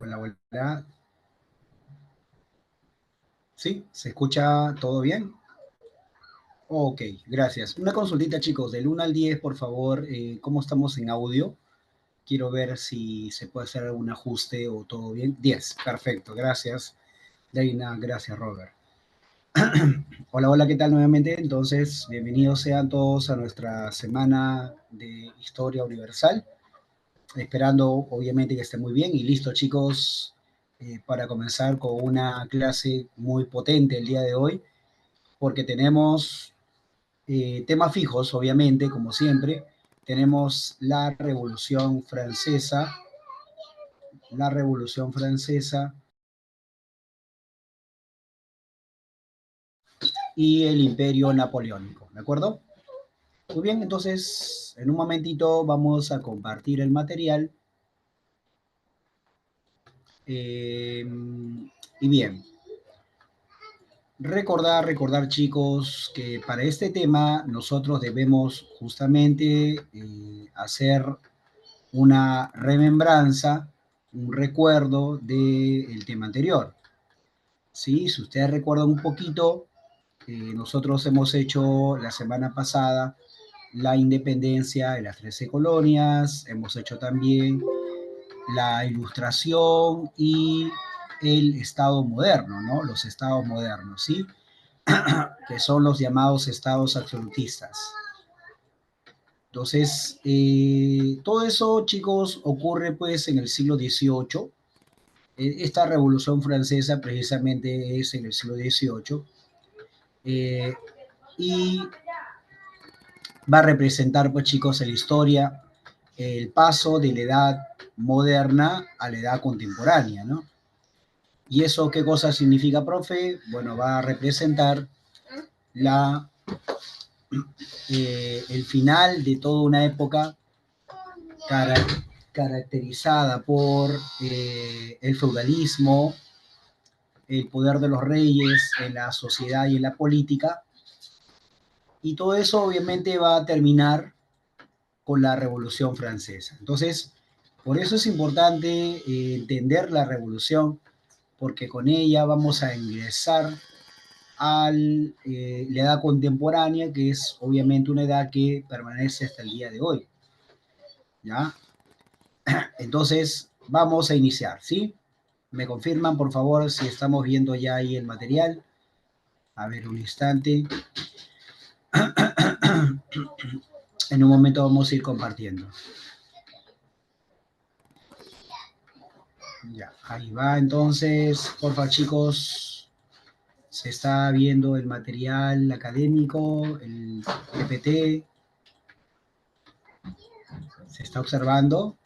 Hola, hola. ¿Sí? ¿Se escucha todo bien? Ok, gracias. Una consultita, chicos, del 1 al 10, por favor, ¿cómo estamos en audio? Quiero ver si se puede hacer algún ajuste o todo bien. 10, perfecto, gracias. Deina, gracias, Robert. Hola, hola, ¿qué tal nuevamente? Entonces, bienvenidos sean todos a nuestra semana de Historia Universal. Esperando, obviamente, que esté muy bien. Y listo, chicos, para comenzar con una clase muy potente el día de hoy, porque tenemos temas fijos, obviamente, como siempre. Tenemos la Revolución Francesa y el Imperio Napoleónico, ¿de acuerdo? Muy bien, entonces en un momentito vamos a compartir el material. Eh, y bien, recordar chicos que para este tema nosotros debemos justamente hacer una remembranza, un recuerdo del tema anterior. ¿Sí? Si ustedes recuerdan un poquito, nosotros hemos hecho la semana pasada la independencia de las 13 colonias, hemos hecho también la ilustración y el Estado moderno, ¿no? Los estados modernos, ¿sí? Que son los llamados estados absolutistas. Entonces, todo eso, chicos, ocurre pues en el siglo XVIII. Esta revolución francesa precisamente es en el siglo XVIII, eh, y va a representar, pues chicos, en la historia el paso de la edad moderna a la edad contemporánea, ¿no? ¿Y eso qué cosa significa, profe? Bueno, va a representar la, el final de toda una época cara, caracterizada por el feudalismo, el poder de los reyes en la sociedad y en la política, y todo eso obviamente va a terminar con la Revolución Francesa. Entonces, por eso es importante entender la revolución, porque con ella vamos a ingresar a la edad contemporánea, que es obviamente una edad que permanece hasta el día de hoy. ¿Ya? Entonces, vamos a iniciar, ¿sí? Me confirman, por favor, si estamos viendo ya ahí el material. A ver, un instante. En un momento vamos a ir compartiendo. Ya, ahí va. Entonces, porfa, chicos, se está viendo el material académico, el PPT, se está observando.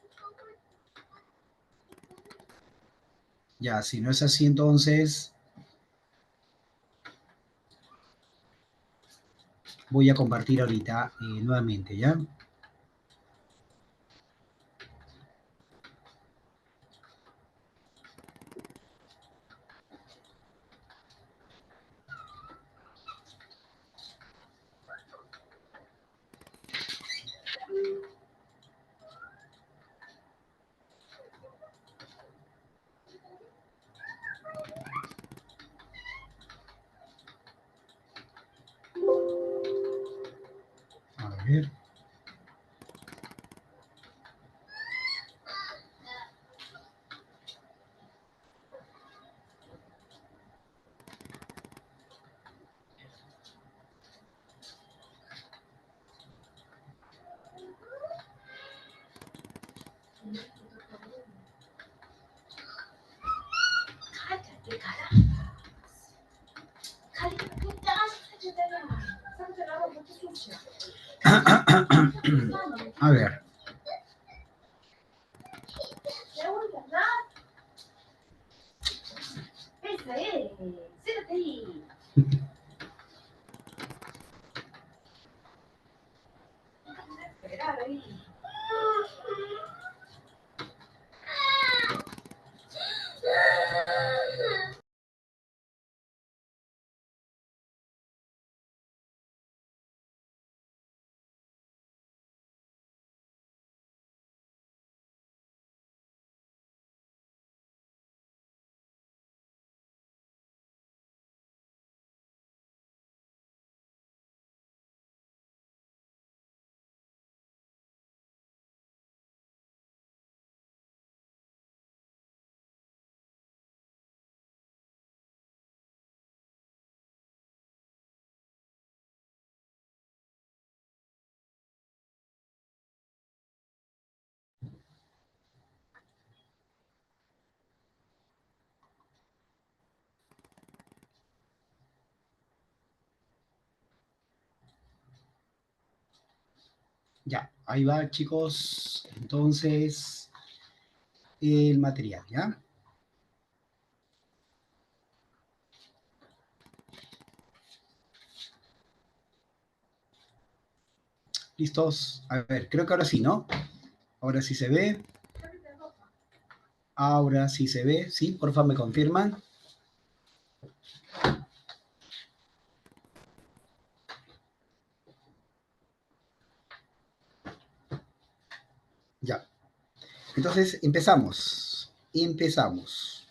Ya, si no es así, entonces voy a compartir ahorita nuevamente, ¿ya? A ver. A ver. Ya, ahí va, chicos. Entonces, el material, ¿ya? ¿Listos? A ver, creo que ahora sí, ¿no? Ahora sí se ve. Ahora sí se ve. Sí, por favor, me confirman. Ya. Entonces, empezamos. Empezamos.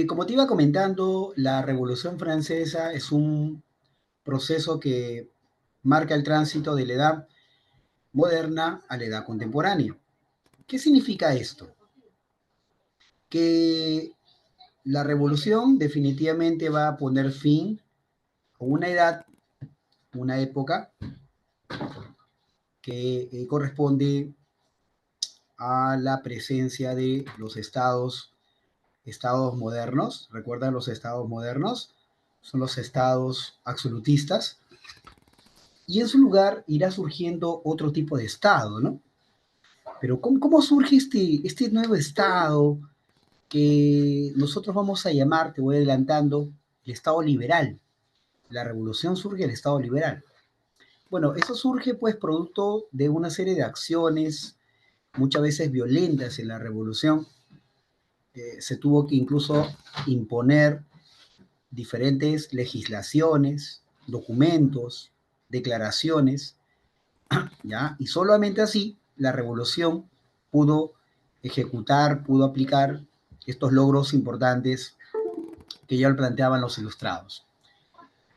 Como te iba comentando, la Revolución Francesa es un proceso que marca el tránsito de la edad moderna a la edad contemporánea. ¿Qué significa esto? Que la revolución definitivamente va a poner fin a una edad, una época que corresponde a la presencia de los estados modernos. ¿Recuerdan los estados modernos? Son los estados absolutistas. Y en su lugar irá surgiendo otro tipo de estado, ¿no? Pero ¿cómo surge este nuevo estado que nosotros vamos a llamar, te voy adelantando, el estado liberal? La revolución surge el estado liberal. Bueno, eso surge pues producto de una serie de acciones, muchas veces violentas en la revolución. Se tuvo que incluso imponer diferentes legislaciones, documentos, declaraciones, ¿ya? Y solamente así la revolución pudo ejecutar, pudo aplicar estos logros importantes que ya planteaban los ilustrados.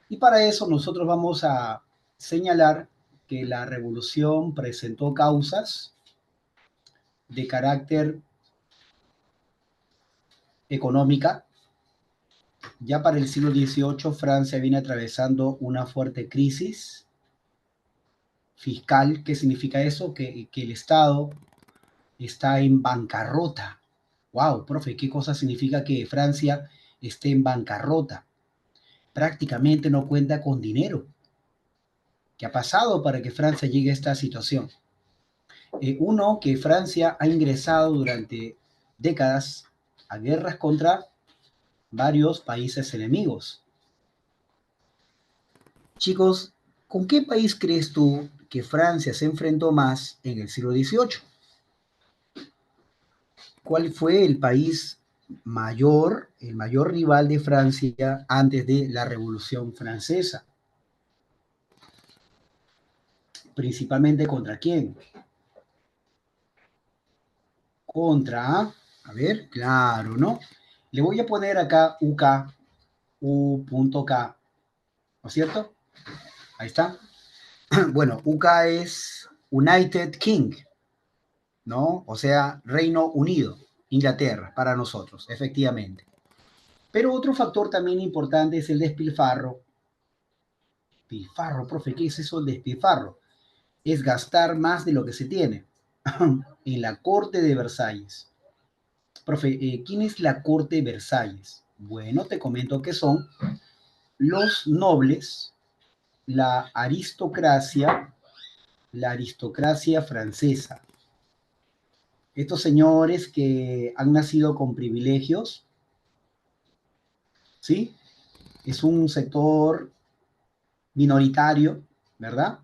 Y para eso nosotros vamos a señalar que la revolución presentó causas de carácter económica. Ya para el siglo XVIII Francia viene atravesando una fuerte crisis fiscal. ¿Qué significa eso? Que el Estado está en bancarrota. Wow, profe, ¿qué cosa significa que Francia esté en bancarrota? Prácticamente no cuenta con dinero. ¿Qué ha pasado para que Francia llegue a esta situación? Uno, que Francia ha ingresado durante décadas a guerras contra varios países enemigos. Chicos, ¿con qué país crees tú que Francia se enfrentó más en el siglo XVIII? ¿Cuál fue el país mayor, el mayor rival de Francia antes de la Revolución Francesa? Principalmente contra quién? Contra, a ver, claro, ¿no? Le voy a poner acá UK, U.K, ¿no es cierto? Ahí está. Bueno, UK es United King, ¿no? O sea, Reino Unido, Inglaterra, para nosotros, efectivamente. Pero otro factor también importante es el despilfarro. Despilfarro, profe, ¿qué es eso el despilfarro? Es gastar más de lo que se tiene. En la corte de Versalles. Profe, ¿quién es la corte de Versalles? Bueno, te comento que son los nobles, la aristocracia francesa. Estos señores que han nacido con privilegios, ¿sí? Es un sector minoritario, ¿verdad?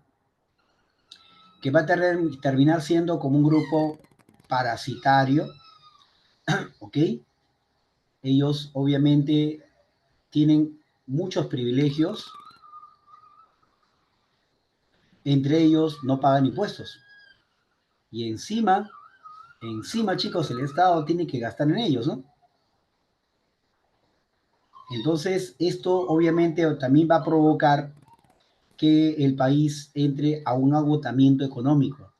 Que va a terminar siendo como un grupo parasitario, ¿ok? Ellos obviamente tienen muchos privilegios, entre ellos no pagan impuestos. Y encima, chicos, el Estado tiene que gastar en ellos, ¿no? Entonces, esto obviamente también va a provocar que el país entre a un agotamiento económico.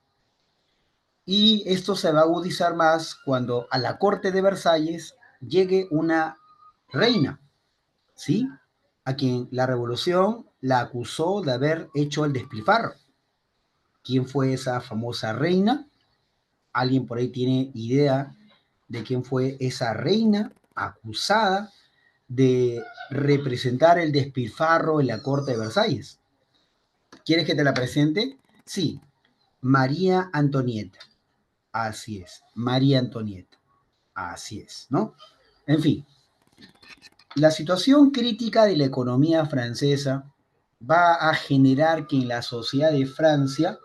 Y esto se va a agudizar más cuando a la corte de Versalles llegue una reina, ¿sí? A quien la revolución la acusó de haber hecho el despilfarro. ¿Quién fue esa famosa reina? ¿Alguien por ahí tiene idea de quién fue esa reina acusada de representar el despilfarro en la corte de Versalles? ¿Quieres que te la presente? Sí, María Antonieta. Así es, María Antonieta. Así es, ¿no? En fin, la situación crítica de la economía francesa va a generar que en la sociedad de Francia,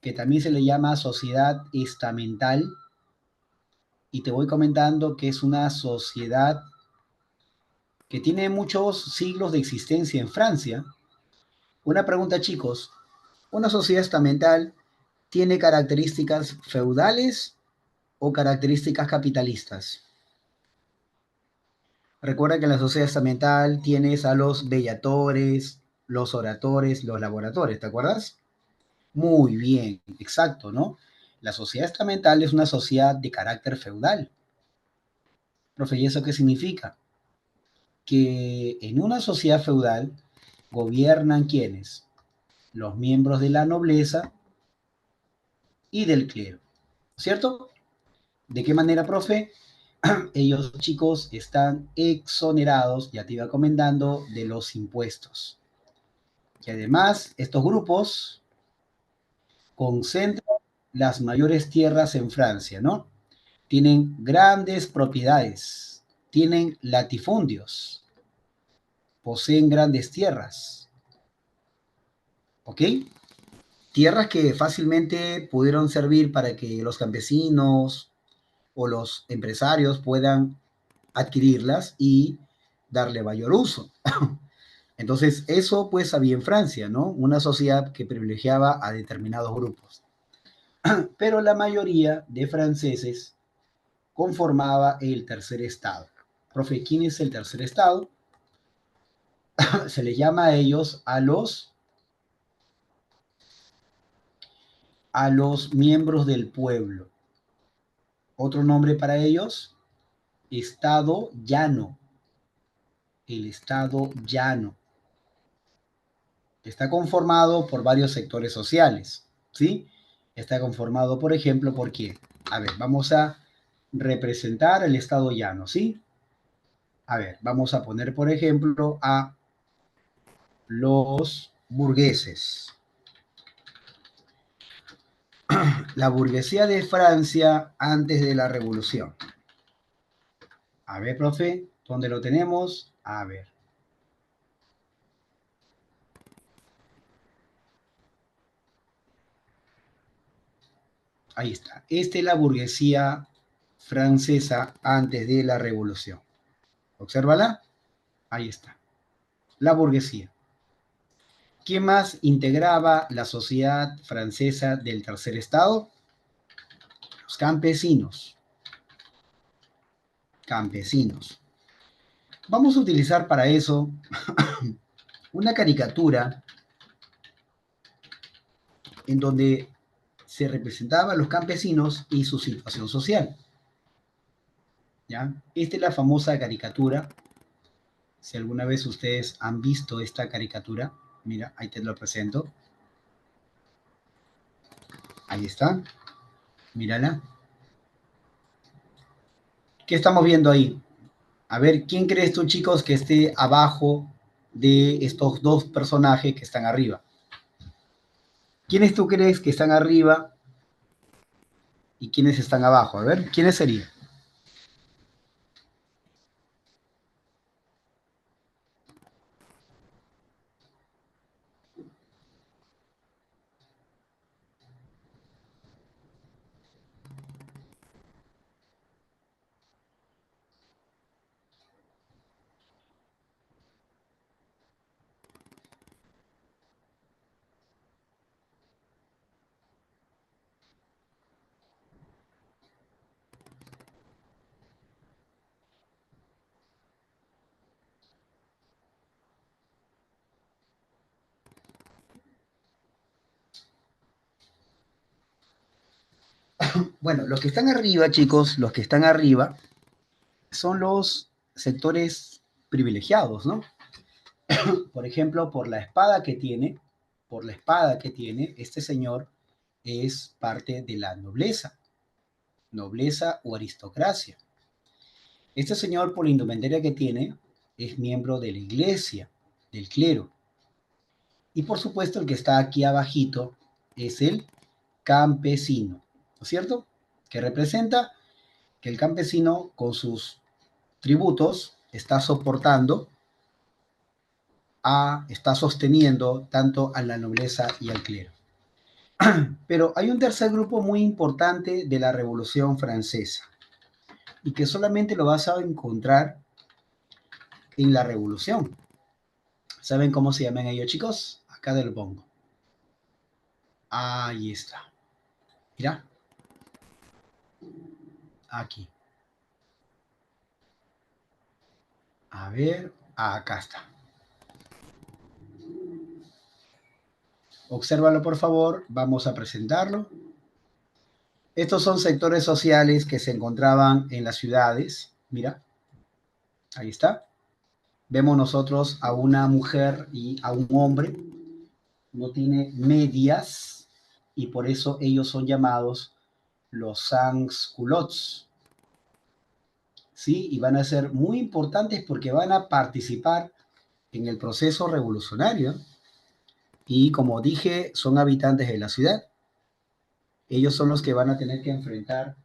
que también se le llama sociedad estamental, y te voy comentando que es una sociedad que tiene muchos siglos de existencia en Francia. Una pregunta, chicos, ¿una sociedad estamental tiene características feudales o características capitalistas? Recuerda que en la sociedad estamental tienes a los bellatores, los oratores, los laboratores, ¿te acuerdas? Muy bien, exacto, ¿no? La sociedad estamental es una sociedad de carácter feudal. Profe, ¿y eso qué significa? Que en una sociedad feudal gobiernan ¿quiénes? Los miembros de la nobleza y del clero, ¿cierto? ¿De qué manera, profe? Ellos, chicos, están exonerados, ya te iba comentando, de los impuestos. Y además, estos grupos concentran las mayores tierras en Francia, ¿no? Tienen grandes propiedades, tienen latifundios, poseen grandes tierras, ¿ok? Tierras que fácilmente pudieron servir para que los campesinos o los empresarios puedan adquirirlas y darle mayor uso. Entonces, eso pues había en Francia, ¿no? Una sociedad que privilegiaba a determinados grupos. Pero la mayoría de franceses conformaba el tercer estado. Profe, ¿quién es el tercer estado? Se les llama a ellos a los miembros del pueblo. Otro nombre para ellos, estado llano. El estado llano. Está conformado por varios sectores sociales, ¿sí? Está conformado, por ejemplo, ¿por qué? A ver, vamos a representar el estado llano, ¿sí? A ver, vamos a poner, por ejemplo, a los burgueses. La burguesía de Francia antes de la revolución. A ver, profe, ¿dónde lo tenemos? A ver. Ahí está. Esta es la burguesía francesa antes de la revolución. Obsérvala. Ahí está. La burguesía. ¿Quién más integraba la sociedad francesa del tercer estado? Los campesinos. Campesinos. Vamos a utilizar para eso una caricatura en donde se representaba a los campesinos y su situación social. ¿Ya? Esta es la famosa caricatura. Si alguna vez ustedes han visto esta caricatura, mira, ahí te lo presento. Ahí está. Mírala. ¿Qué estamos viendo ahí? A ver, ¿quién crees tú, chicos, que esté abajo de estos dos personajes que están arriba? ¿Quiénes tú crees que están arriba y quiénes están abajo? A ver, ¿quiénes serían? Bueno, los que están arriba, chicos, los que están arriba son los sectores privilegiados, ¿no? Por ejemplo, por la espada que tiene, este señor es parte de la nobleza, nobleza o aristocracia. Este señor, por la indumentaria que tiene, es miembro de la iglesia, del clero. Y por supuesto el que está aquí abajito es el campesino, ¿no es cierto? Que representa que el campesino con sus tributos está soportando, está sosteniendo tanto a la nobleza y al clero. Pero hay un tercer grupo muy importante de la Revolución Francesa y que solamente lo vas a encontrar en la Revolución. ¿Saben cómo se llaman ellos, chicos? Acá te lo pongo. Ahí está. Mira. Aquí. A ver, acá está. Obsérvalo, por favor. Vamos a presentarlo. Estos son sectores sociales que se encontraban en las ciudades. Mira, ahí está. Vemos nosotros a una mujer y a un hombre. No tiene medias y por eso ellos son llamados los sans-culottes. ¿Sí? Y van a ser muy importantes porque van a participar en el proceso revolucionario. Y como dije, son habitantes de la ciudad. Ellos son los que van a tener que enfrentar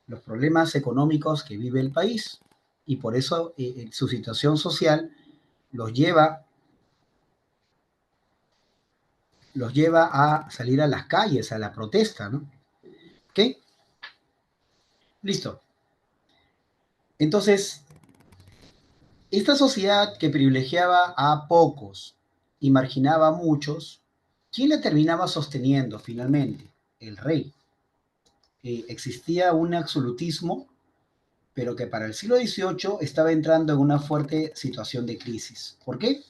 los problemas económicos que vive el país y por eso su situación social los lleva, los lleva a salir a las calles, a la protesta, ¿no? ¿Ok? Listo. Entonces, esta sociedad que privilegiaba a pocos y marginaba a muchos, ¿quién la terminaba sosteniendo finalmente? El rey. Existía un absolutismo, pero que para el siglo XVIII estaba entrando en una fuerte situación de crisis. ¿Por qué?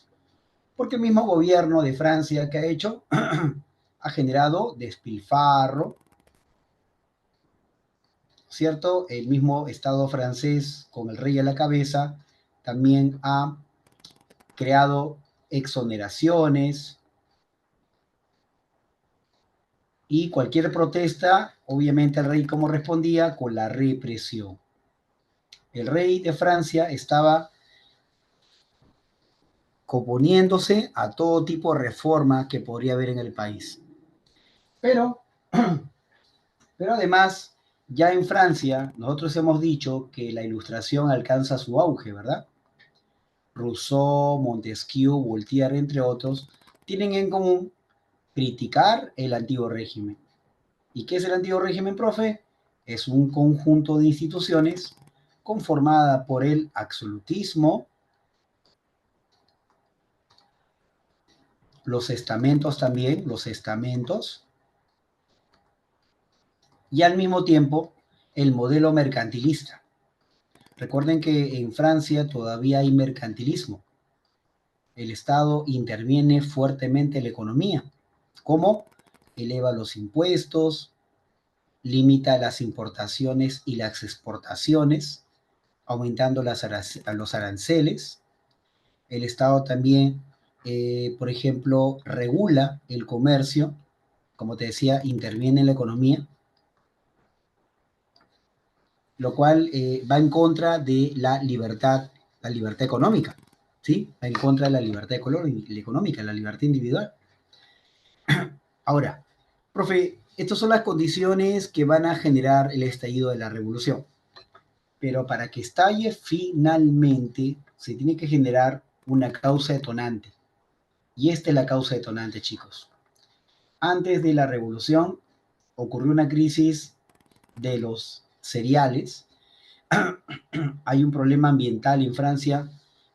Porque el mismo gobierno de Francia que ha hecho ha generado despilfarro, ¿cierto? El mismo Estado francés con el rey a la cabeza también ha creado exoneraciones y cualquier protesta, obviamente el rey cómo respondía con la represión. El rey de Francia estaba oponiéndose a todo tipo de reforma que podría haber en el país. Pero, pero además, ya en Francia, nosotros hemos dicho que la ilustración alcanza su auge, ¿verdad? Rousseau, Montesquieu, Voltaire, entre otros, tienen en común criticar el antiguo régimen. ¿Y qué es el antiguo régimen, profe? Es un conjunto de instituciones conformada por el absolutismo, los estamentos también, los estamentos, y al mismo tiempo el modelo mercantilista. Recuerden que en Francia todavía hay mercantilismo. El Estado interviene fuertemente en la economía. ¿Cómo? Eleva los impuestos, limita las importaciones y las exportaciones, aumentando los aranceles. El Estado también, por ejemplo, regula el comercio, como te decía, interviene en la economía, lo cual va en contra de la libertad económica, ¿sí? Va en contra de la libertad económica, la libertad individual. Ahora, profe, estas son las condiciones que van a generar el estallido de la revolución. Pero para que estalle finalmente, se tiene que generar una causa detonante. Y esta es la causa detonante, chicos. Antes de la revolución ocurrió una crisis de los cereales. Hay un problema ambiental en Francia.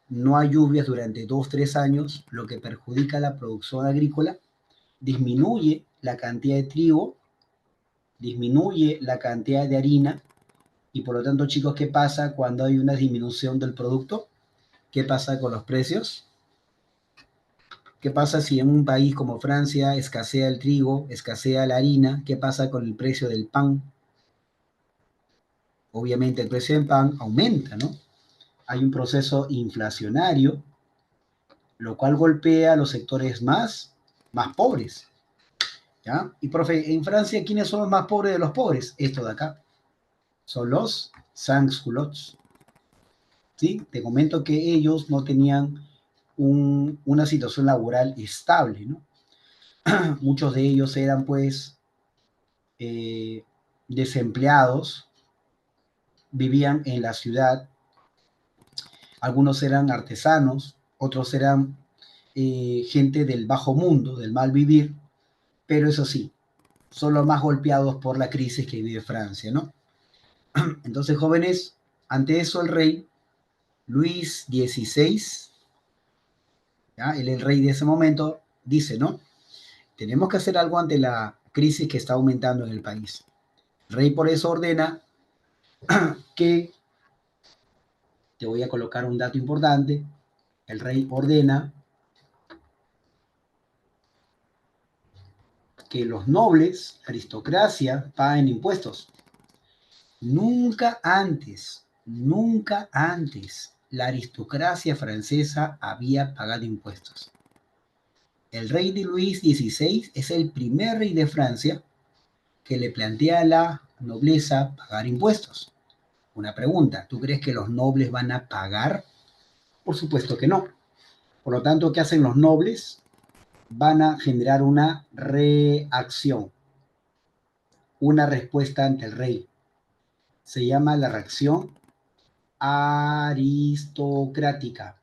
No hay lluvias durante 2, 3 años, lo que perjudica la producción agrícola. Disminuye la cantidad de trigo, disminuye la cantidad de harina y por lo tanto, chicos, ¿qué pasa cuando hay una disminución del producto? ¿Qué pasa con los precios? ¿Qué pasa si en un país como Francia escasea el trigo, escasea la harina? ¿Qué pasa con el precio del pan? Obviamente el precio del pan aumenta, ¿no? Hay un proceso inflacionario, lo cual golpea a los sectores más pobres, ¿ya? Y profe, en Francia, ¿quiénes son los más pobres de los pobres? Esto de acá. Son los sans-culottes, ¿sí? Te comento que ellos no tenían una situación laboral estable, ¿no? Muchos de ellos eran pues eh, desempleados, vivían en la ciudad, algunos eran artesanos, otros eran gente del bajo mundo, del mal vivir, pero eso sí, son los más golpeados por la crisis que vive Francia, ¿no? Entonces, jóvenes, ante eso el rey Luis XVI, ¿ya? El rey de ese momento, dice, ¿no? Tenemos que hacer algo ante la crisis que está aumentando en el país. El rey por eso ordena que, te voy a colocar un dato importante, el rey ordena que los nobles, la aristocracia, paguen impuestos. Nunca antes la aristocracia francesa había pagado impuestos. El rey de Luis XVI es el primer rey de Francia que le plantea a la nobleza pagar impuestos. Una pregunta, ¿tú crees que los nobles van a pagar? Por supuesto que no. Por lo tanto, ¿qué hacen los nobles? Van a generar una reacción, una respuesta ante el rey. Se llama la reacción aristocrática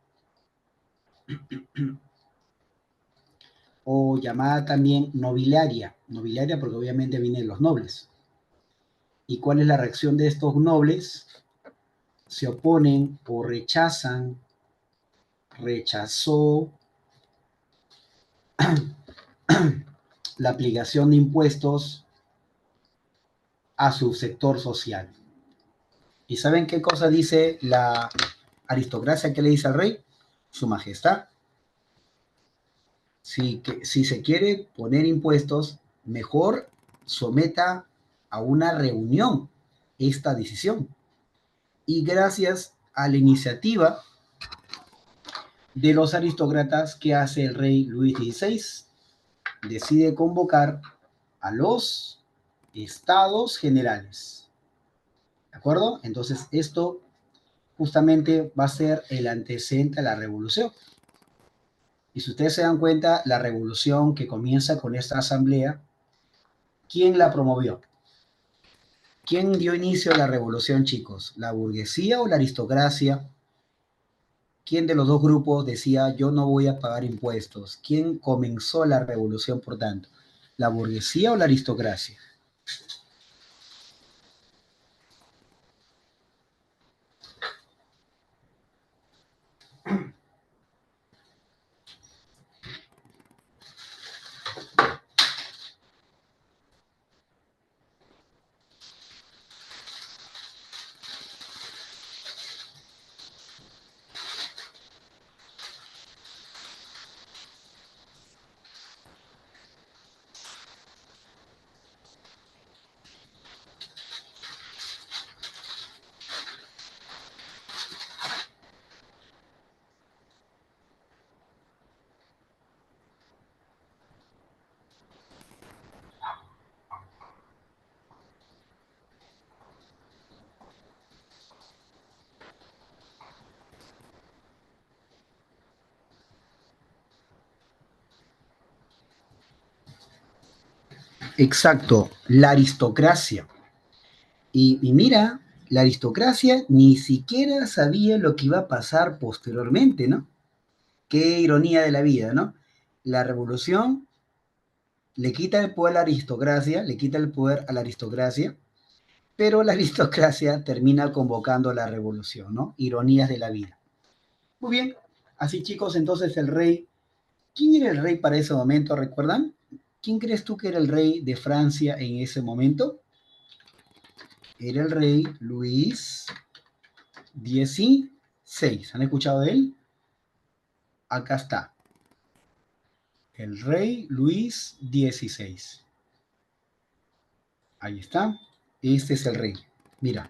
o llamada también nobiliaria. Nobiliaria porque obviamente vienen los nobles. ¿Y cuál es la reacción de estos nobles? Se oponen o rechazó la aplicación de impuestos a su sector social. ¿Y saben qué cosa dice la aristocracia? ¿Qué le dice al rey? Su majestad. Si se quiere poner impuestos, mejor someta a una reunión esta decisión. Y gracias a la iniciativa de los aristócratas que hace el rey Luis XVI, decide convocar a los estados generales. ¿De acuerdo? Entonces esto justamente va a ser el antecedente a la revolución. Y si ustedes se dan cuenta, la revolución que comienza con esta asamblea, ¿quién la promovió? ¿Quién dio inicio a la revolución, chicos? ¿La burguesía o la aristocracia? ¿Quién de los dos grupos decía yo no voy a pagar impuestos? ¿Quién comenzó la revolución, por tanto? ¿La burguesía o la aristocracia? Exacto, la aristocracia. Y mira, la aristocracia ni siquiera sabía lo que iba a pasar posteriormente, ¿no? Qué ironía de la vida, ¿no? La revolución le quita el poder a la aristocracia, le quita el poder a la aristocracia, pero la aristocracia termina convocando la revolución, ¿no? Ironías de la vida. Muy bien, así chicos, entonces el rey, ¿quién era el rey para ese momento? ¿Recuerdan? ¿Quién crees tú que era el rey de Francia en ese momento? Era el rey Luis XVI. ¿Han escuchado de él? Acá está. El rey Luis XVI. Ahí está. Este es el rey. Mira,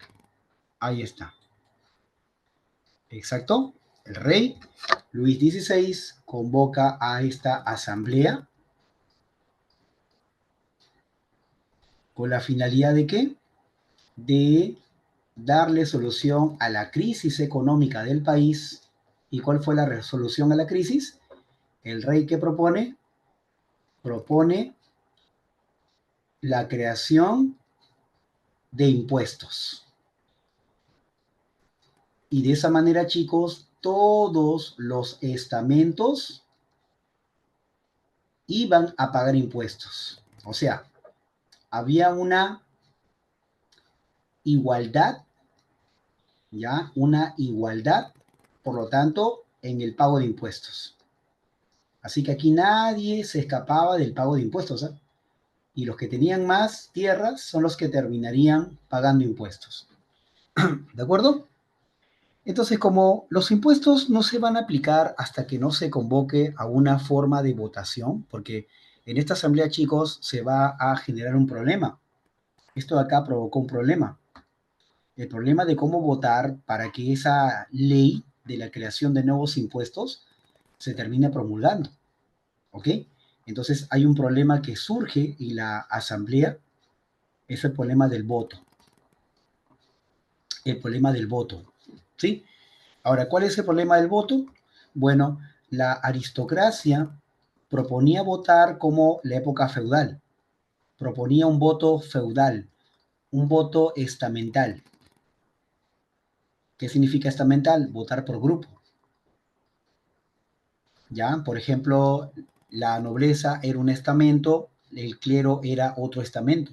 ahí está. Exacto. El rey Luis XVI convoca a esta asamblea con la finalidad de ¿qué? De darle solución a la crisis económica del país ¿Y cuál fue la resolución a la crisis? El rey que propone la creación de impuestos. Y de esa manera, chicos, todos los estamentos iban a pagar impuestos. O sea, había una igualdad, ¿ya? Una igualdad, por lo tanto, en el pago de impuestos. Así que aquí nadie se escapaba del pago de impuestos, ¿eh? Y los que tenían más tierras son los que terminarían pagando impuestos. ¿De acuerdo? Entonces, como los impuestos no se van a aplicar hasta que no se convoque a una forma de votación, porque en esta asamblea, chicos, se va a generar un problema. Esto de acá provocó un problema. El problema de cómo votar para que esa ley de la creación de nuevos impuestos se termine promulgando. ¿Ok? Entonces hay un problema que surge en la asamblea, es el problema del voto. El problema del voto. ¿Sí? Ahora, ¿cuál es el problema del voto? Bueno, la aristocracia proponía votar como la época feudal. Proponía un voto feudal, un voto estamental. ¿Qué significa estamental? Votar por grupo. ¿Ya? Por ejemplo, la nobleza era un estamento, el clero era otro estamento.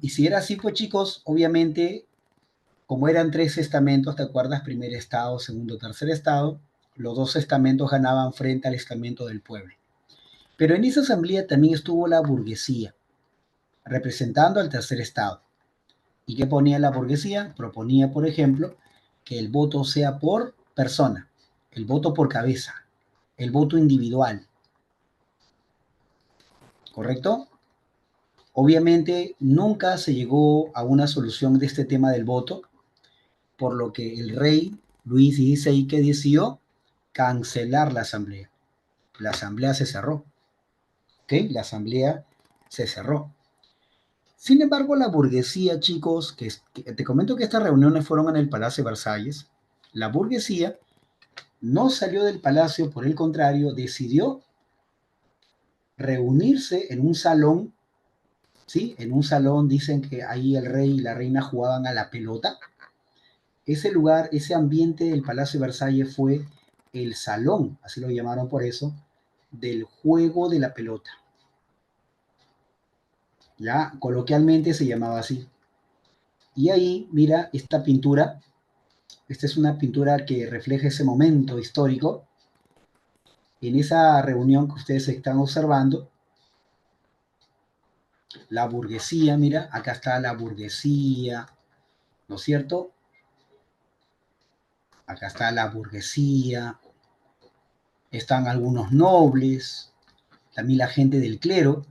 Y si era así, pues chicos, obviamente, como eran tres estamentos, ¿te acuerdas? Primer estado, segundo, tercer estado, los dos estamentos ganaban frente al estamento del pueblo. Pero en esa asamblea también estuvo la burguesía, representando al tercer estado. ¿Y qué ponía la burguesía? Proponía, por ejemplo, que el voto sea por persona, el voto por cabeza, el voto individual. ¿Correcto? Obviamente nunca se llegó a una solución de este tema del voto, por lo que el rey Luis XVI que decidió cancelar la asamblea. La asamblea se cerró. ¿Ok? La asamblea se cerró. Sin embargo, la burguesía, chicos, que te comento que estas reuniones fueron en el Palacio de Versalles, la burguesía no salió del palacio, por el contrario, decidió reunirse en un salón, ¿sí? En un salón dicen que ahí el rey y la reina jugaban a la pelota. Ese lugar, ese ambiente del Palacio de Versalles fue el salón, así lo llamaron por eso, del juego de la pelota. Ya coloquialmente se llamaba así. Y ahí, mira, esta pintura, esta es una pintura que refleja ese momento histórico. En esa reunión que ustedes están observando, la burguesía, mira, acá está la burguesía, ¿no es cierto? Acá está la burguesía, están algunos nobles, también la gente del clero,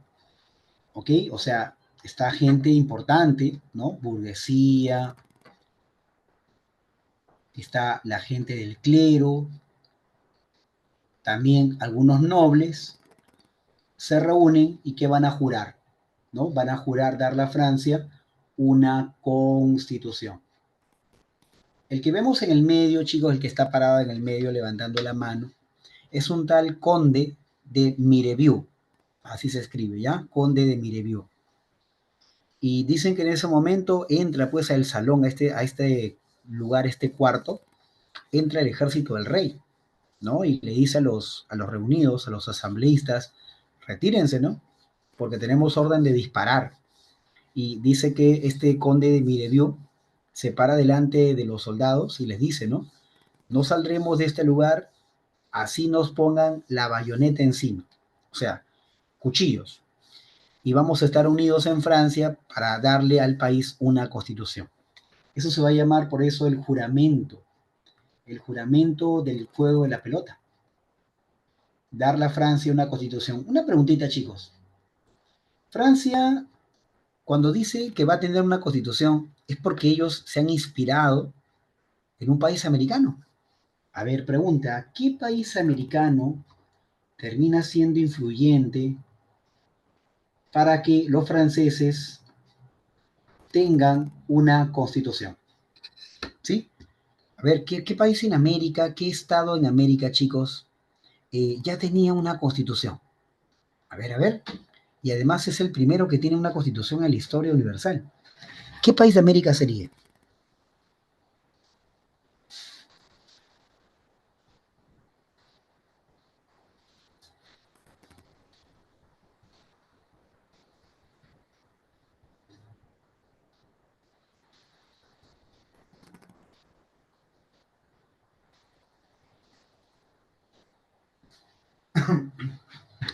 ¿ok? O sea, está gente importante, ¿no? Burguesía, está la gente del clero, también algunos nobles se reúnen y ¿qué van a jurar? ¿No? Van a jurar darle a Francia una constitución. El que vemos en el medio, chicos, el que está parado en el medio levantando la mano, es un tal conde de Mirebiú. Así se escribe, ¿ya? Conde de Mirebiú. Y dicen que en ese momento entra pues al salón, a este lugar, este cuarto, entra el ejército del rey, ¿no? Y le dice a los reunidos, a los asambleístas, retírense, ¿no? Porque tenemos orden de disparar. Y dice que este conde de Mirebiú se para delante de los soldados y les dice, ¿no? No saldremos de este lugar así nos pongan la bayoneta encima. O sea, cuchillos. Y vamos a estar unidos en Francia para darle al país una constitución. Eso se va a llamar por eso el juramento del juego de la pelota. Darle a Francia una constitución. Una preguntita, chicos. Francia, cuando dice que va a tener una constitución, es porque ellos se han inspirado en un país americano. A ver, pregunta, ¿qué país americano termina siendo influyente para que los franceses tengan una constitución? ¿Sí? A ver, ¿qué país en América, qué estado en América, chicos, ya tenía una constitución? A ver. Y además es el primero que tiene una constitución en la historia universal. ¿Qué país de América sería?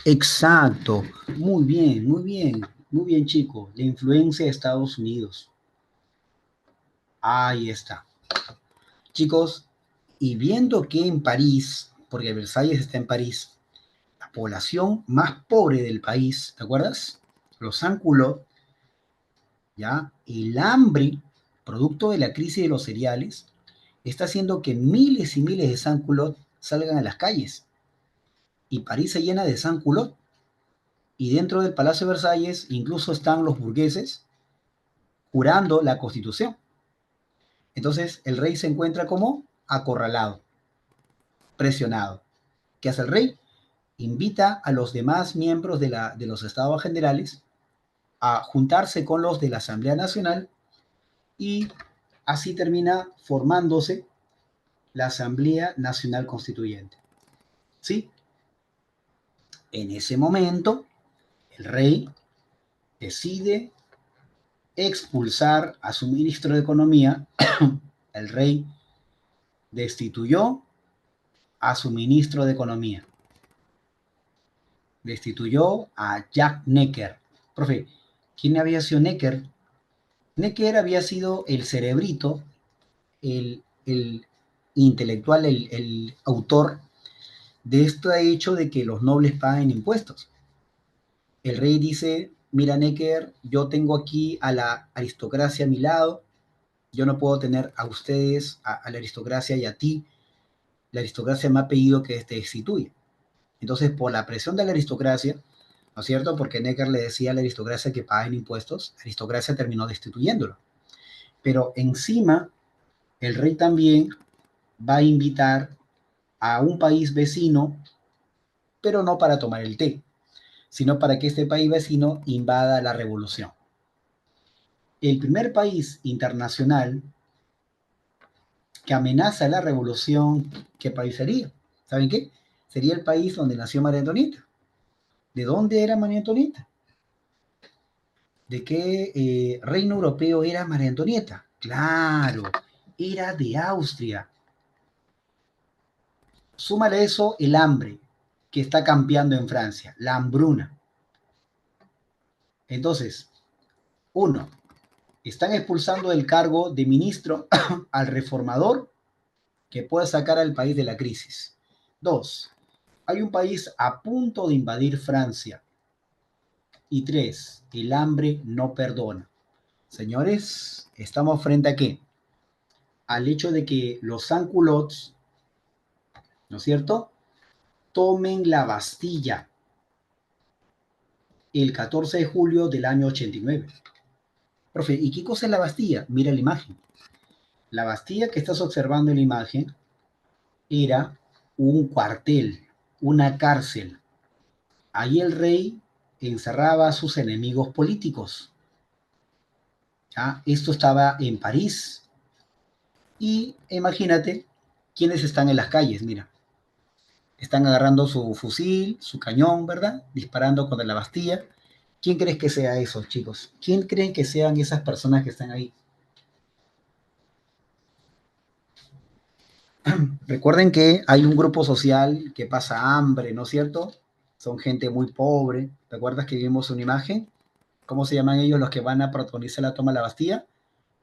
Exacto. Muy bien, chicos. La influencia de Estados Unidos. Ahí está. Chicos, y viendo que en París, porque Versalles está en París, la población más pobre del país, ¿te acuerdas? Los sans-culottes, ¿ya? El hambre, producto de la crisis de los cereales, está haciendo que miles y miles de sans-culottes salgan a las calles. Y París se llena de sans-culottes. Y dentro del Palacio de Versalles incluso están los burgueses jurando la Constitución. Entonces el rey se encuentra como acorralado, presionado. ¿Qué hace el rey? Invita a los demás miembros de los estados generales a juntarse con los de la Asamblea Nacional y así termina formándose la Asamblea Nacional Constituyente. ¿Sí? En ese momento, el rey decide expulsar a su ministro de Economía. El rey destituyó a su ministro de Economía. Destituyó a Jack Necker. Profe, ¿quién había sido Necker? Necker había sido el cerebrito, el intelectual, el autor de este hecho de que los nobles paguen impuestos. El rey dice, mira Necker, yo tengo aquí a la aristocracia a mi lado, yo no puedo tener a ustedes, a la aristocracia y a ti, la aristocracia me ha pedido que te destituya. Entonces, por la presión de la aristocracia, ¿no es cierto? Porque Necker le decía a la aristocracia que paguen impuestos, la aristocracia terminó destituyéndolo. Pero encima, el rey también va a invitar a un país vecino, pero no para tomar el té, sino para que este país vecino invada la revolución. El primer país internacional que amenaza la revolución, ¿qué país sería? ¿Saben qué? Sería el país donde nació María Antonieta. ¿De dónde era María Antonieta? ¿De qué reino europeo era María Antonieta? Claro, era de Austria. Súmale eso el hambre que está campeando en Francia, la hambruna. Entonces, uno, están expulsando del cargo de ministro al reformador que pueda sacar al país de la crisis. Dos, hay un país a punto de invadir Francia. Y tres, el hambre no perdona. Señores, estamos frente a qué? Al hecho de que los sans-culottes, ¿no es cierto?, tomen la Bastilla el 14 de julio del año 89. Profe, ¿y qué cosa es la Bastilla? Mira la imagen. La Bastilla que estás observando en la imagen era un cuartel, una cárcel. Ahí el rey encerraba a sus enemigos políticos. ¿Ya? Esto estaba en París. Y imagínate quiénes están en las calles, mira. Están agarrando su fusil, su cañón, ¿verdad? Disparando contra la Bastilla. ¿Quién crees que sea eso, chicos? ¿Quién creen que sean esas personas que están ahí? Recuerden que hay un grupo social que pasa hambre, ¿no es cierto? Son gente muy pobre. ¿Te acuerdas que vimos una imagen? ¿Cómo se llaman ellos los que van a protagonizar la toma de la Bastilla?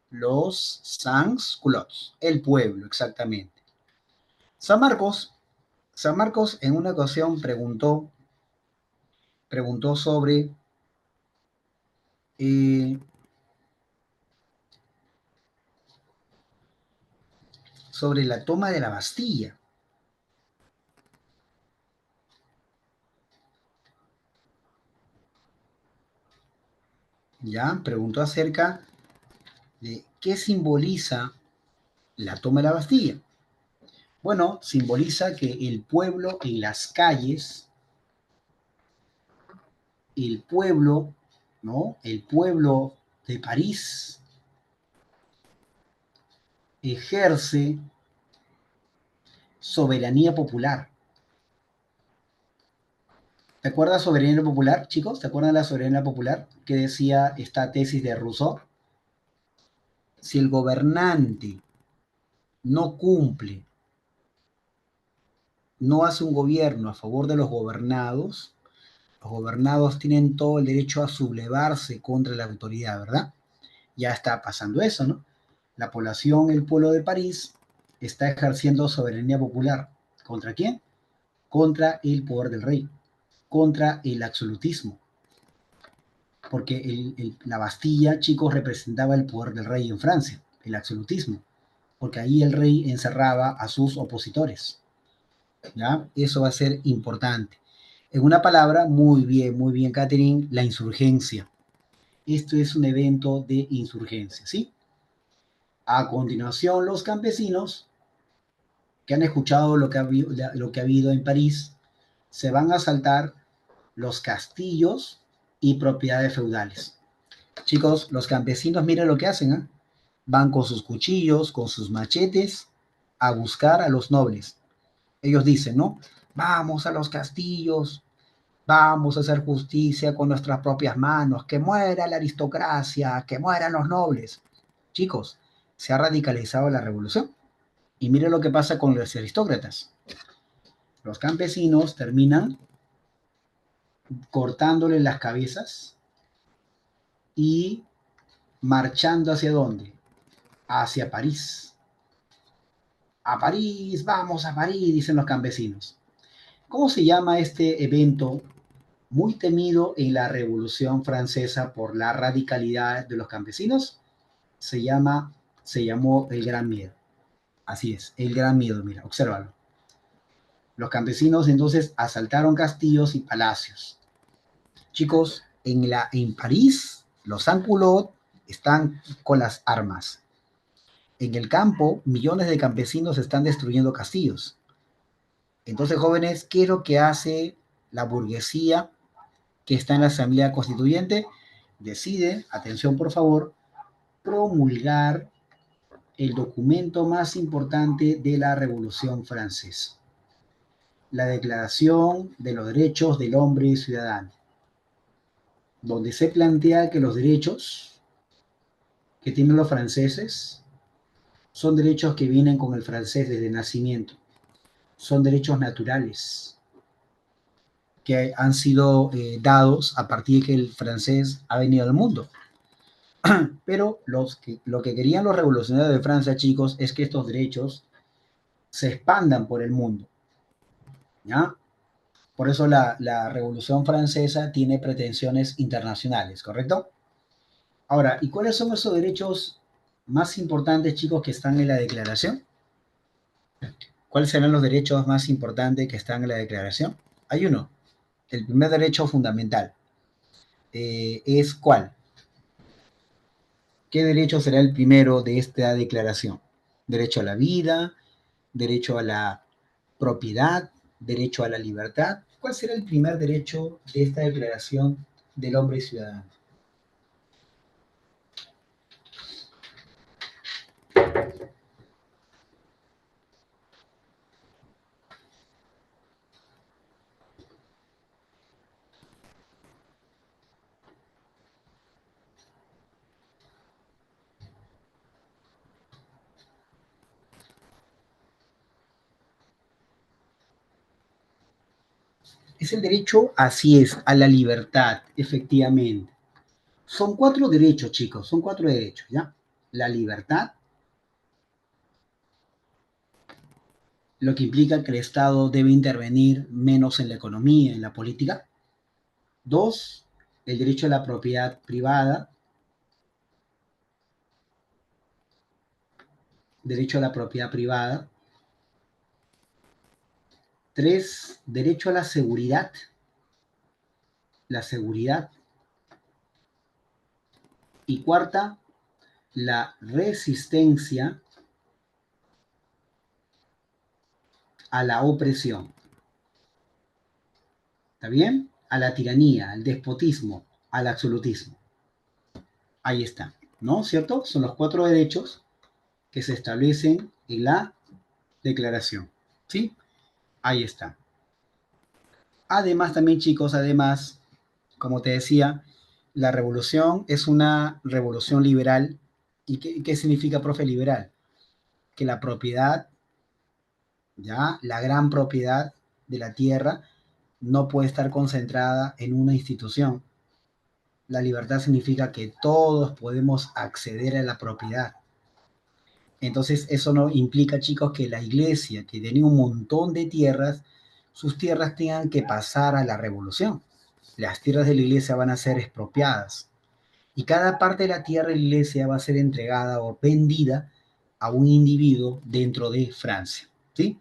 Los sans-culottes, el pueblo, exactamente. San Marcos, San Marcos en una ocasión preguntó eh, sobre la toma de la Bastilla. ¿Ya? Preguntó acerca de qué simboliza La toma de la Bastilla. Bueno, simboliza que el pueblo en las calles, el pueblo, ¿no? El pueblo de París ejerce soberanía popular. ¿Te acuerdas soberanía popular, chicos? ¿Te acuerdan de la soberanía popular que decía esta tesis de Rousseau? Si el gobernante no cumple, no hace un gobierno a favor de los gobernados tienen todo el derecho a sublevarse contra la autoridad, ¿verdad? Ya está pasando eso, ¿no? La población, el pueblo de París, está ejerciendo soberanía popular. ¿Contra quién? Contra el poder del rey, contra el absolutismo. Porque la Bastilla, chicos, representaba el poder del rey en Francia, el absolutismo, porque ahí el rey encerraba a sus opositores. ¿Ya? Eso va a ser importante. En una palabra, muy bien, Catherine, la insurgencia. Esto es un evento de insurgencia, ¿sí? A continuación, los campesinos que han escuchado lo que ha habido en París se van a asaltar los castillos y propiedades feudales. Chicos, los campesinos, miren lo que hacen, ¿eh? Van con sus cuchillos, con sus machetes, a buscar a los nobles. Ellos dicen, ¿no? Vamos a los castillos, vamos a hacer justicia con nuestras propias manos, que muera la aristocracia, que mueran los nobles. Chicos, se ha radicalizado la revolución. Y miren lo que pasa con los aristócratas. Los campesinos terminan cortándole las cabezas y marchando hacia dónde? Hacia París. A París, vamos a París, dicen los campesinos. ¿Cómo se llama este evento muy temido en la Revolución Francesa por la radicalidad de los campesinos? Se llamó el Gran Miedo. Así es, el Gran Miedo, mira, obsérvalo. Los campesinos entonces asaltaron castillos y palacios. Chicos, en París, los sans-culottes están con las armas. En el campo, millones de campesinos están destruyendo castillos. Entonces, jóvenes, ¿qué es lo que hace la burguesía que está en la Asamblea Constituyente? Decide, atención por favor, promulgar el documento más importante de la Revolución Francesa, la Declaración de los Derechos del Hombre y Ciudadano, donde se plantea que los derechos que tienen los franceses son derechos que vienen con el francés desde nacimiento, son derechos naturales que han sido dados a partir de que el francés ha venido al mundo. Pero lo que querían los revolucionarios de Francia, chicos, es que estos derechos se expandan por el mundo. ¿Ya? Por eso la Revolución Francesa tiene pretensiones internacionales, ¿correcto? Ahora, ¿y cuáles son esos derechos más importantes, chicos, que están en la declaración? ¿Cuáles serán los derechos más importantes que están en la declaración? Hay uno, el primer derecho fundamental. ¿Es cuál? ¿Qué derecho será el primero de esta declaración? Derecho a la vida, derecho a la propiedad, derecho a la libertad. ¿Cuál será el primer derecho de esta declaración del hombre y ciudadano? Es el derecho, así es, a la libertad, efectivamente. Son cuatro derechos, chicos, son cuatro derechos, ¿ya? La libertad, lo que implica que el Estado debe intervenir menos en la economía, en la política. Dos, el derecho a la propiedad privada, derecho a la propiedad privada. Tres, derecho a la seguridad. La seguridad. Y cuarta, la resistencia a la opresión. ¿Está bien? A la tiranía, al despotismo, al absolutismo. Ahí está, ¿no? ¿Cierto? Son los 4 derechos que se establecen en la declaración. ¿Sí? Ahí está. Además, también, chicos, además, como te decía, la revolución es una revolución liberal. ¿Y qué significa, profe, liberal? Que la propiedad, ya, la gran propiedad de la tierra no puede estar concentrada en una institución. La libertad significa que todos podemos acceder a la propiedad. Entonces, eso no implica, chicos, que la iglesia, que tenía un montón de tierras, sus tierras tengan que pasar a la revolución. Las tierras de la iglesia van a ser expropiadas y cada parte de la tierra de la iglesia va a ser entregada o vendida a un individuo dentro de Francia. ¿Sí?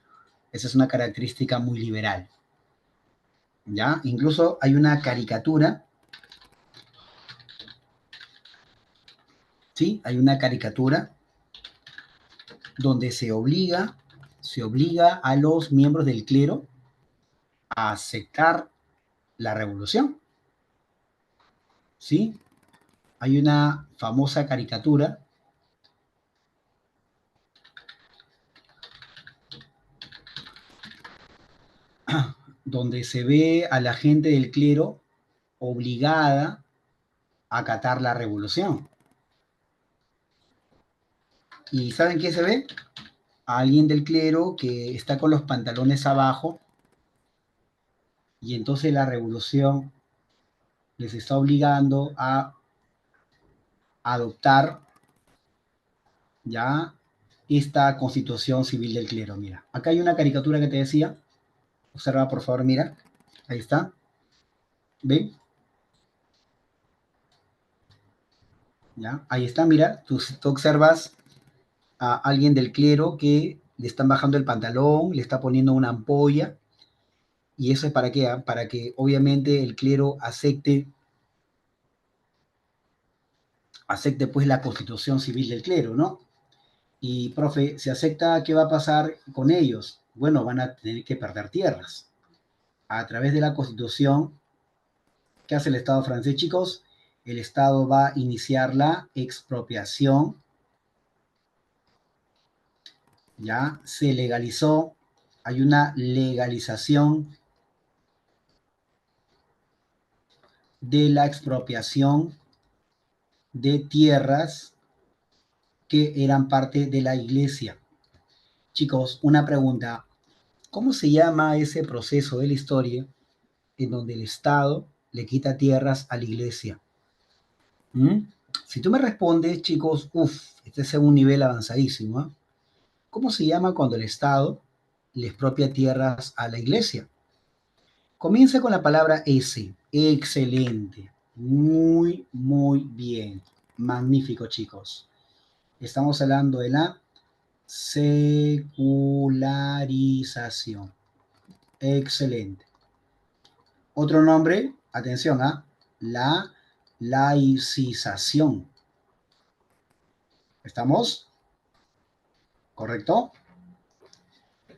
Esa es una característica muy liberal. ¿Ya? Incluso hay una caricatura. ¿Sí? Hay una caricatura donde se obliga a los miembros del clero a aceptar la revolución. ¿Sí? Hay una famosa caricatura donde se ve a la gente del clero obligada a acatar la revolución. ¿Y saben qué se ve? A alguien del clero que está con los pantalones abajo y entonces la revolución les está obligando a adoptar ya esta constitución civil del clero. Mira, acá hay una caricatura que te decía. Observa, por favor, mira. Ahí está. ¿Ven? ¿Ya? Ahí está, mira. Tú observas a alguien del clero que le están bajando el pantalón, le está poniendo una ampolla. ¿Y eso es para qué? Para que obviamente el clero acepte pues la constitución civil del clero, ¿no? Y, profe, si acepta, ¿qué va a pasar con ellos? Bueno, van a tener que perder tierras. A través de la constitución, ¿qué hace el Estado francés, chicos? El Estado va a iniciar la expropiación. Ya se legalizó, hay una legalización de la expropiación de tierras que eran parte de la iglesia. Chicos, una pregunta. ¿Cómo se llama ese proceso de la historia en donde el Estado le quita tierras a la iglesia? ¿Mm? Si tú me respondes, chicos, este es un nivel avanzadísimo, ¿eh? ¿Cómo se llama cuando el Estado le expropia tierras a la iglesia? Comienza con la palabra S. Excelente. Muy, muy bien. Magnífico, chicos. Estamos hablando de la secularización. Excelente. Otro nombre, atención, la laicización. ¿Estamos? ¿Correcto?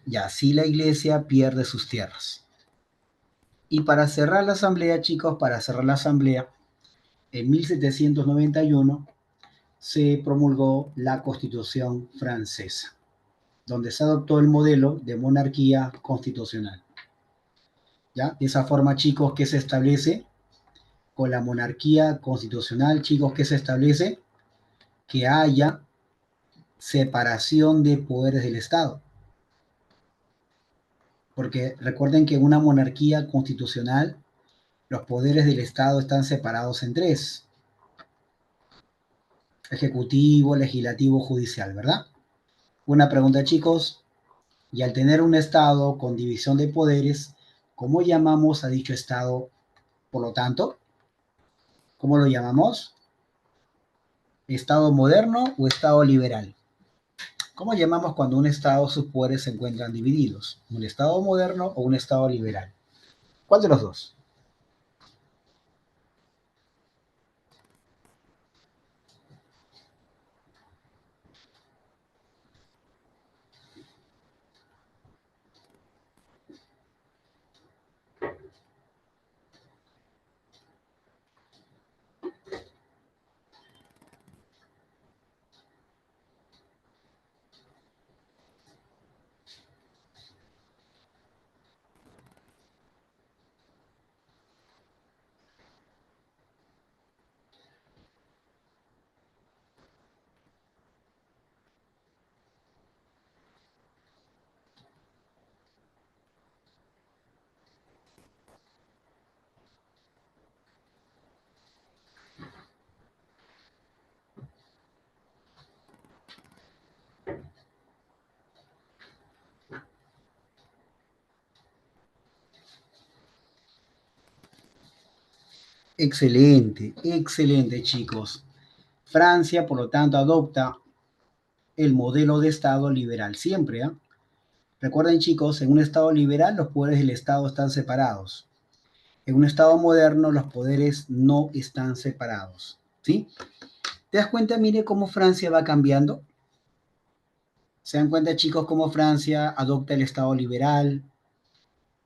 Y así la iglesia pierde sus tierras. Y para cerrar la asamblea, chicos, para cerrar la asamblea, en 1791 se promulgó la Constitución francesa, donde se adoptó el modelo de monarquía constitucional. ¿Ya? De esa forma, chicos, ¿qué se establece? Con la monarquía constitucional, chicos, ¿qué se establece? Que haya separación de poderes del Estado. Porque recuerden que en una monarquía constitucional los poderes del Estado están separados en 3: ejecutivo, legislativo, judicial, ¿verdad? Una pregunta, chicos, y al tener un Estado con división de poderes, ¿cómo llamamos a dicho Estado? Por lo tanto, ¿cómo lo llamamos? ¿Estado moderno o Estado liberal? ¿Cómo llamamos cuando un Estado, sus poderes se encuentran divididos? ¿Un Estado moderno o un Estado liberal? ¿Cuál de los dos? Excelente, excelente, chicos. Francia, por lo tanto, adopta el modelo de Estado liberal siempre, ¿eh? Recuerden, chicos, en un Estado liberal los poderes del Estado están separados. En un Estado moderno los poderes no están separados, ¿sí? ¿Te das cuenta, mire, cómo Francia va cambiando? ¿Se dan cuenta, chicos, cómo Francia adopta el Estado liberal,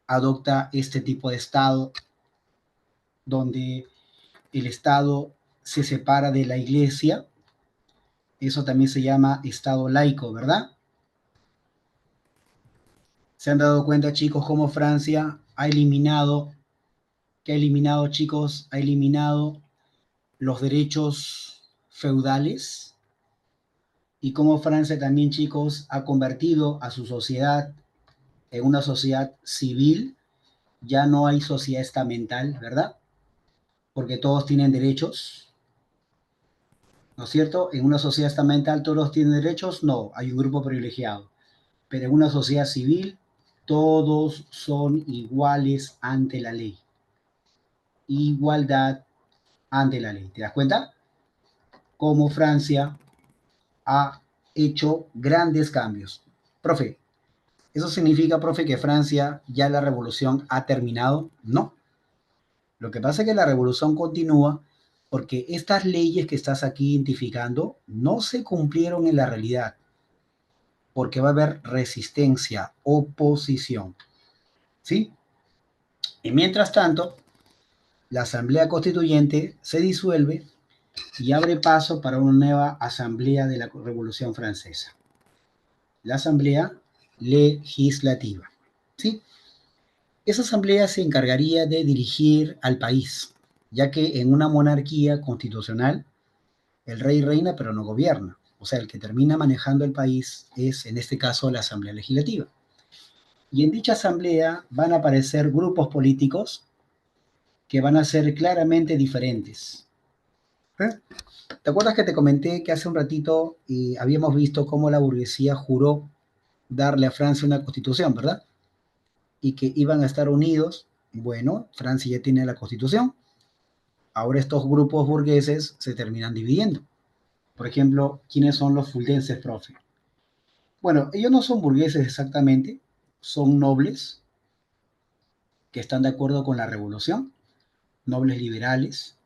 adopta este tipo de Estado donde el Estado se separa de la Iglesia? Eso también se llama Estado laico, ¿verdad? ¿Se han dado cuenta, chicos, cómo Francia ha eliminado, chicos, ha eliminado los derechos feudales? Y cómo Francia también, chicos, ha convertido a su sociedad en una sociedad civil. Ya no hay sociedad estamental, ¿verdad? Porque todos tienen derechos, ¿no es cierto? En una sociedad estamental todos tienen derechos, no, hay un grupo privilegiado. Pero en una sociedad civil todos son iguales ante la ley. Igualdad ante la ley. ¿Te das cuenta? Cómo Francia ha hecho grandes cambios. Profe, ¿eso significa, profe, que Francia ya la revolución ha terminado? No. Lo que pasa es que la revolución continúa porque estas leyes que estás aquí identificando no se cumplieron en la realidad, porque va a haber resistencia, oposición, ¿sí? Y mientras tanto, la Asamblea Constituyente se disuelve y abre paso para una nueva Asamblea de la Revolución Francesa, la Asamblea Legislativa, ¿sí? Esa asamblea se encargaría de dirigir al país, ya que en una monarquía constitucional el rey reina pero no gobierna. O sea, el que termina manejando el país es, en este caso, la Asamblea Legislativa. Y en dicha asamblea van a aparecer grupos políticos que van a ser claramente diferentes. ¿Eh? ¿Te acuerdas que te comenté que hace un ratito habíamos visto cómo la burguesía juró darle a Francia una constitución, ¿verdad? Y que iban a estar unidos. Bueno, Francia ya tiene la constitución. Ahora estos grupos burgueses se terminan dividiendo. Por ejemplo, ¿quiénes son los fuldenses, profe? Bueno, ellos no son burgueses exactamente, son nobles que están de acuerdo con la revolución, nobles liberales,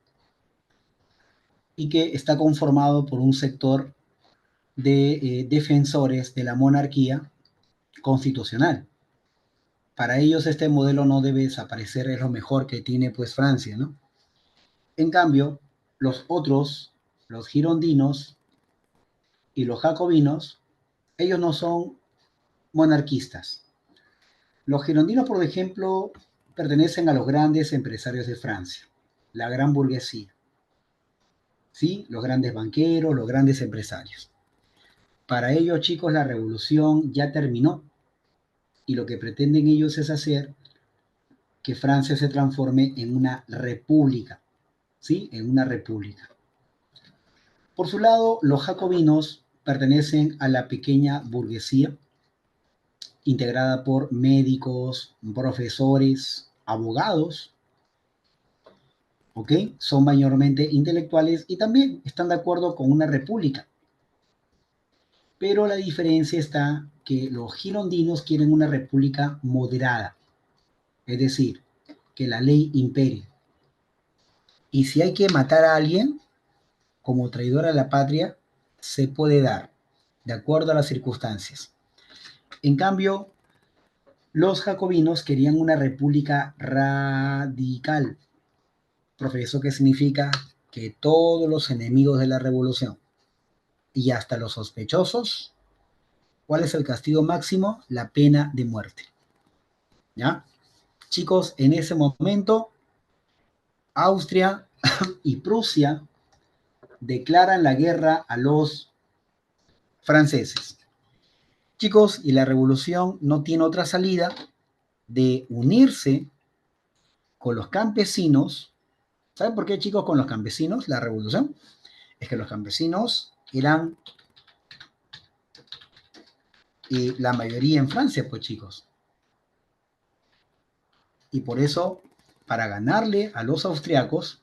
y que está conformado por un sector de defensores de la monarquía constitucional. Para ellos este modelo no debe desaparecer, es lo mejor que tiene pues Francia, ¿no? En cambio, los otros, los girondinos y los jacobinos, ellos no son monarquistas. Los girondinos, por ejemplo, pertenecen a los grandes empresarios de Francia, la gran burguesía, ¿sí? Los grandes banqueros, los grandes empresarios. Para ellos, chicos, la revolución ya terminó y lo que pretenden ellos es hacer que Francia se transforme en una república, ¿sí? En una república. Por su lado, los jacobinos pertenecen a la pequeña burguesía, integrada por médicos, profesores, abogados, ¿ok? Son mayormente intelectuales y también están de acuerdo con una república. Pero la diferencia está que los girondinos quieren una república moderada, es decir, que la ley impere. Y si hay que matar a alguien como traidor a la patria, se puede dar, de acuerdo a las circunstancias. En cambio, los jacobinos querían una república radical. Profesor, ¿qué significa? Que todos los enemigos de la revolución y hasta los sospechosos, ¿cuál es el castigo máximo? La pena de muerte. ¿Ya? Chicos, en ese momento, Austria y Prusia declaran la guerra a los franceses. Chicos, y la revolución no tiene otra salida de unirse con los campesinos. ¿Saben por qué, chicos, con los campesinos la revolución? Es que los campesinos eran la mayoría en Francia, pues, chicos. Y por eso, para ganarle a los austriacos,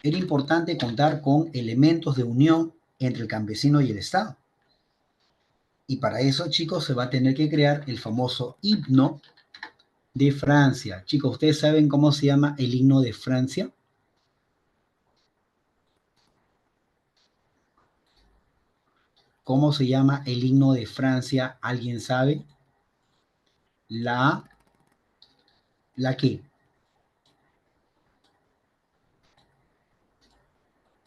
era importante contar con elementos de unión entre el campesino y el Estado. Y para eso, chicos, se va a tener que crear el famoso himno de Francia. Chicos, ¿ustedes saben cómo se llama el himno de Francia? ¿Cómo se llama el himno de Francia? ¿Alguien sabe? ¿La qué?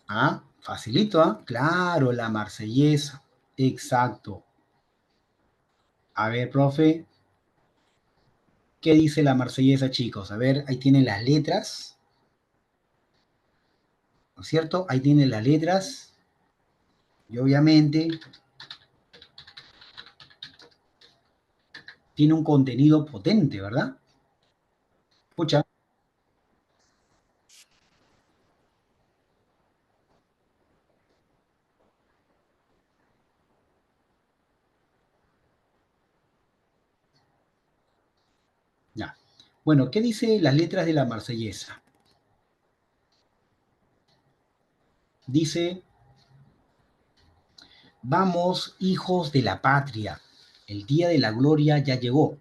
Ah, facilito, ¿ah? Claro, la marsellesa. Exacto. A ver, profe, ¿qué dice la marsellesa, chicos? A ver, ahí tienen las letras, ¿no es cierto? Ahí tienen las letras y obviamente tiene un contenido potente, ¿verdad? Escucha, ya. Bueno, ¿qué dice las letras de la marsellesa? Dice, vamos, hijos de la patria, el día de la gloria ya llegó.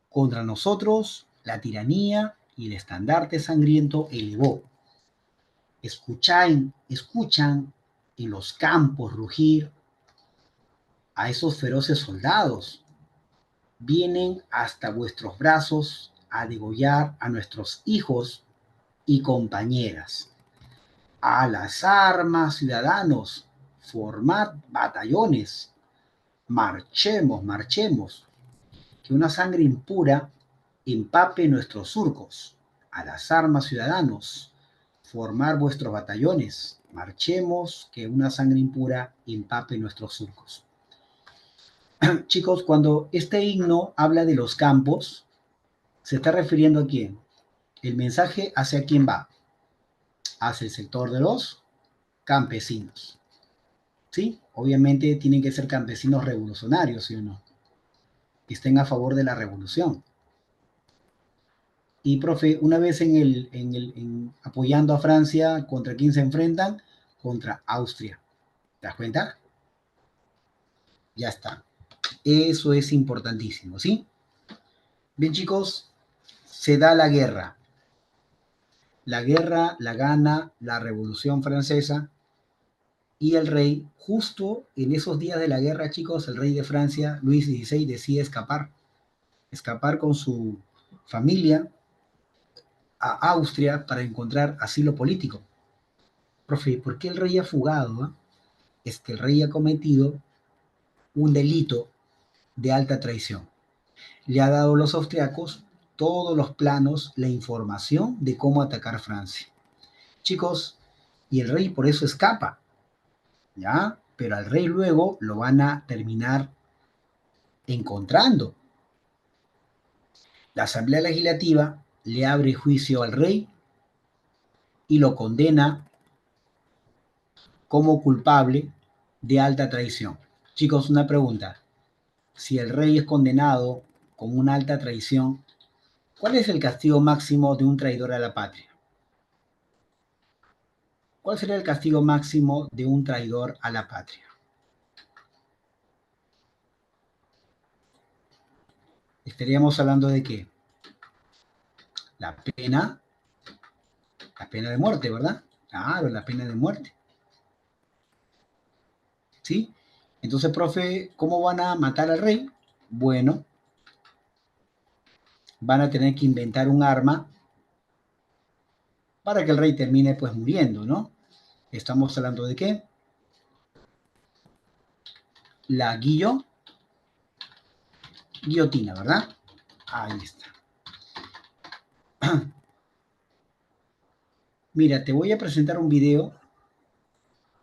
Contra nosotros la tiranía y el estandarte sangriento elevó. Escuchan en los campos rugir a esos feroces soldados. Vienen hasta vuestros brazos a degollar a nuestros hijos y compañeras. A las armas, ciudadanos, formad batallones. Marchemos, marchemos, que una sangre impura empape nuestros surcos. A las armas, ciudadanos, formar vuestros batallones. Marchemos, que una sangre impura empape nuestros surcos. Chicos, cuando este himno habla de los campos, se está refiriendo a quién. El mensaje hacia quién va, hacia el sector de los campesinos. ¿Sí? Obviamente tienen que ser campesinos revolucionarios, ¿sí o no? Que estén a favor de la revolución. Y, profe, una vez apoyando a Francia, ¿contra quién se enfrentan? Contra Austria. ¿Te das cuenta? Ya está. Eso es importantísimo, ¿sí? Bien, chicos, se da la guerra. La guerra la gana la Revolución Francesa y el rey, justo en esos días de la guerra, chicos, el rey de Francia, Luis XVI, decide escapar con su familia a Austria para encontrar asilo político. Profe, ¿por qué el rey ha fugado? Es que el rey ha cometido un delito de alta traición. Le ha dado a los austriacos todos los planos, la información de cómo atacar Francia. Chicos, y el rey por eso escapa, ¿ya? Pero al rey luego lo van a terminar encontrando. La Asamblea Legislativa le abre juicio al rey y lo condena como culpable de alta traición. Chicos, una pregunta. Si el rey es condenado con una alta traición, ¿cuál es el castigo máximo de un traidor a la patria? ¿Cuál sería el castigo máximo de un traidor a la patria? Estaríamos hablando de qué? La pena, la pena de muerte, ¿verdad? Claro, la pena de muerte. ¿Sí? Entonces, profe, ¿cómo van a matar al rey? Bueno, van a tener que inventar un arma para que el rey termine pues muriendo, ¿no? Estamos hablando de qué? La guillotina, ¿verdad? Ahí está. Mira, te voy a presentar un video.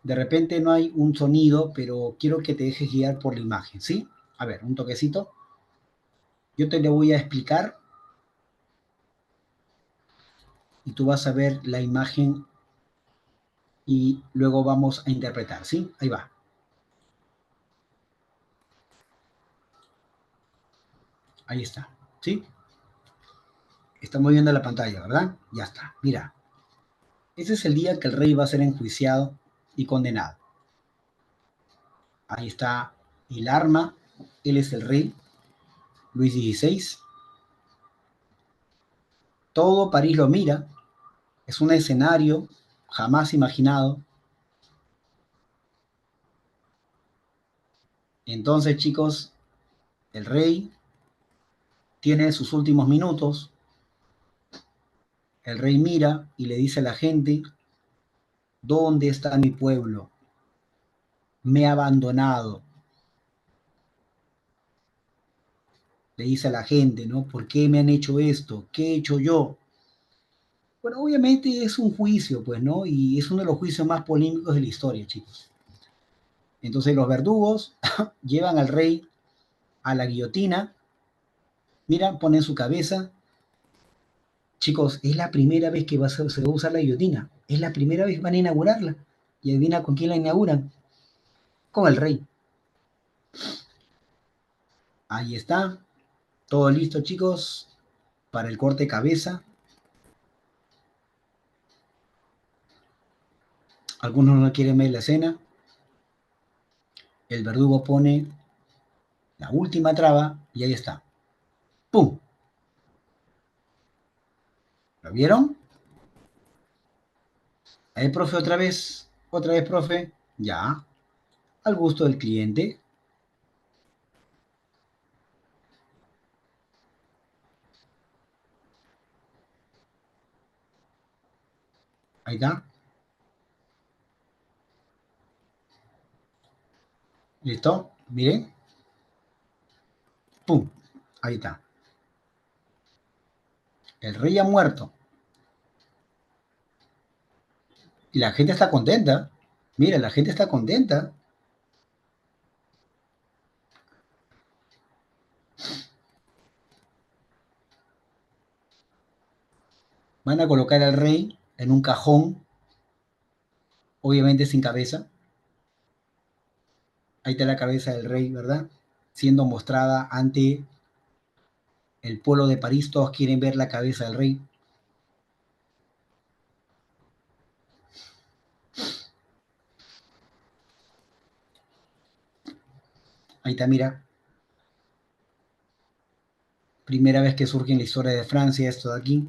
De repente no hay un sonido, pero quiero que te dejes guiar por la imagen, ¿sí? A ver, un toquecito. Yo te lo voy a explicar y tú vas a ver la imagen y luego vamos a interpretar, ¿sí? Ahí va. Ahí está, ¿sí? Estamos viendo la pantalla, ¿verdad? Ya está. Mira, Ese es el día que el rey va a ser enjuiciado y condenado. Ahí está el arma, él es el rey, Luis XVI. Todo París lo mira, es un escenario jamás imaginado. Entonces, chicos, el rey tiene sus últimos minutos. El rey mira y le dice a la gente: ¿dónde está mi pueblo? Me ha abandonado. Le dice a la gente, ¿no? ¿Por qué me han hecho esto? ¿Qué he hecho yo? Bueno, obviamente es un juicio, pues, ¿no? Y es uno de los juicios más polémicos de la historia, chicos. Entonces los verdugos llevan al rey a la guillotina, miran, ponen su cabeza. Chicos, es la primera vez que se va a usar la guillotina. Es la primera vez que van a inaugurarla. Y adivina con quién la inauguran. Con el rey. Ahí está. Todo listo, chicos, para el corte de cabeza. Algunos no quieren ver la escena. El verdugo pone la última traba y ahí está. ¡Pum! ¿Lo vieron? Ahí, profe, otra vez. Otra vez, profe. Ya. Al gusto del cliente. Ahí está. ¿Listo? Miren. ¡Pum! Ahí está. El rey ha muerto. Y la gente está contenta. Mira, la gente está contenta. Van a colocar al rey en un cajón, obviamente sin cabeza. Ahí está la cabeza del rey, ¿verdad? Siendo mostrada ante el pueblo de París. Todos quieren ver la cabeza del rey. Ahí está, mira. Primera vez que surge en la historia de Francia esto de aquí.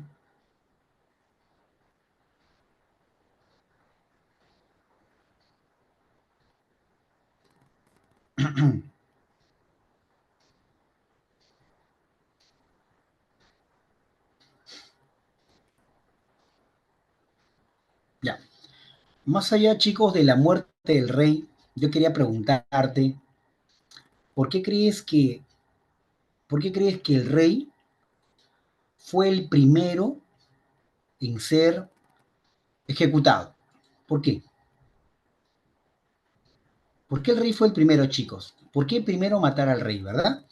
Ya. Más allá, chicos, de la muerte del rey, yo quería preguntarte, ¿por qué crees que, ¿por qué crees que el rey fue el primero en ser ejecutado? ¿Por qué? ¿Por qué el rey fue el primero, chicos? ¿Por qué primero matar al rey, verdad?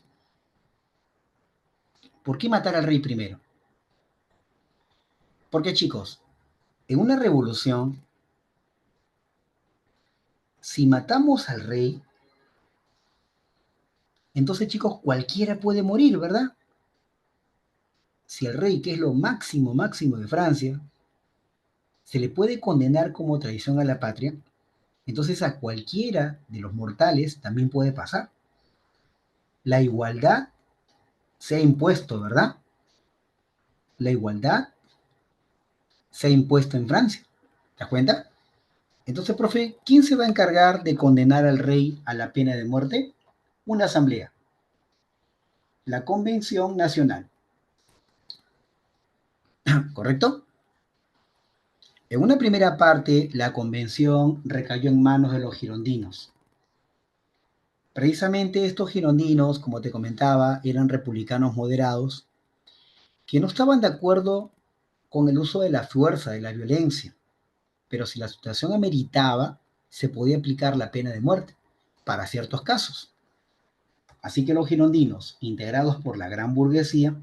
¿Por qué matar al rey primero? Porque, chicos, en una revolución, si matamos al rey, entonces, chicos, cualquiera puede morir, ¿verdad? Si el rey, que es lo máximo, máximo de Francia, se le puede condenar como traición a la patria, entonces a cualquiera de los mortales también puede pasar. La igualdad se ha impuesto, ¿verdad? La igualdad se ha impuesto en Francia. ¿Te das cuenta? Entonces, profe, ¿quién se va a encargar de condenar al rey a la pena de muerte? Una asamblea, la Convención Nacional, ¿correcto? En una primera parte, la convención recayó en manos de los girondinos. Precisamente estos girondinos, como te comentaba, eran republicanos moderados que no estaban de acuerdo con el uso de la fuerza, de la violencia, pero si la situación ameritaba, se podía aplicar la pena de muerte para ciertos casos. Así que los girondinos, integrados por la gran burguesía,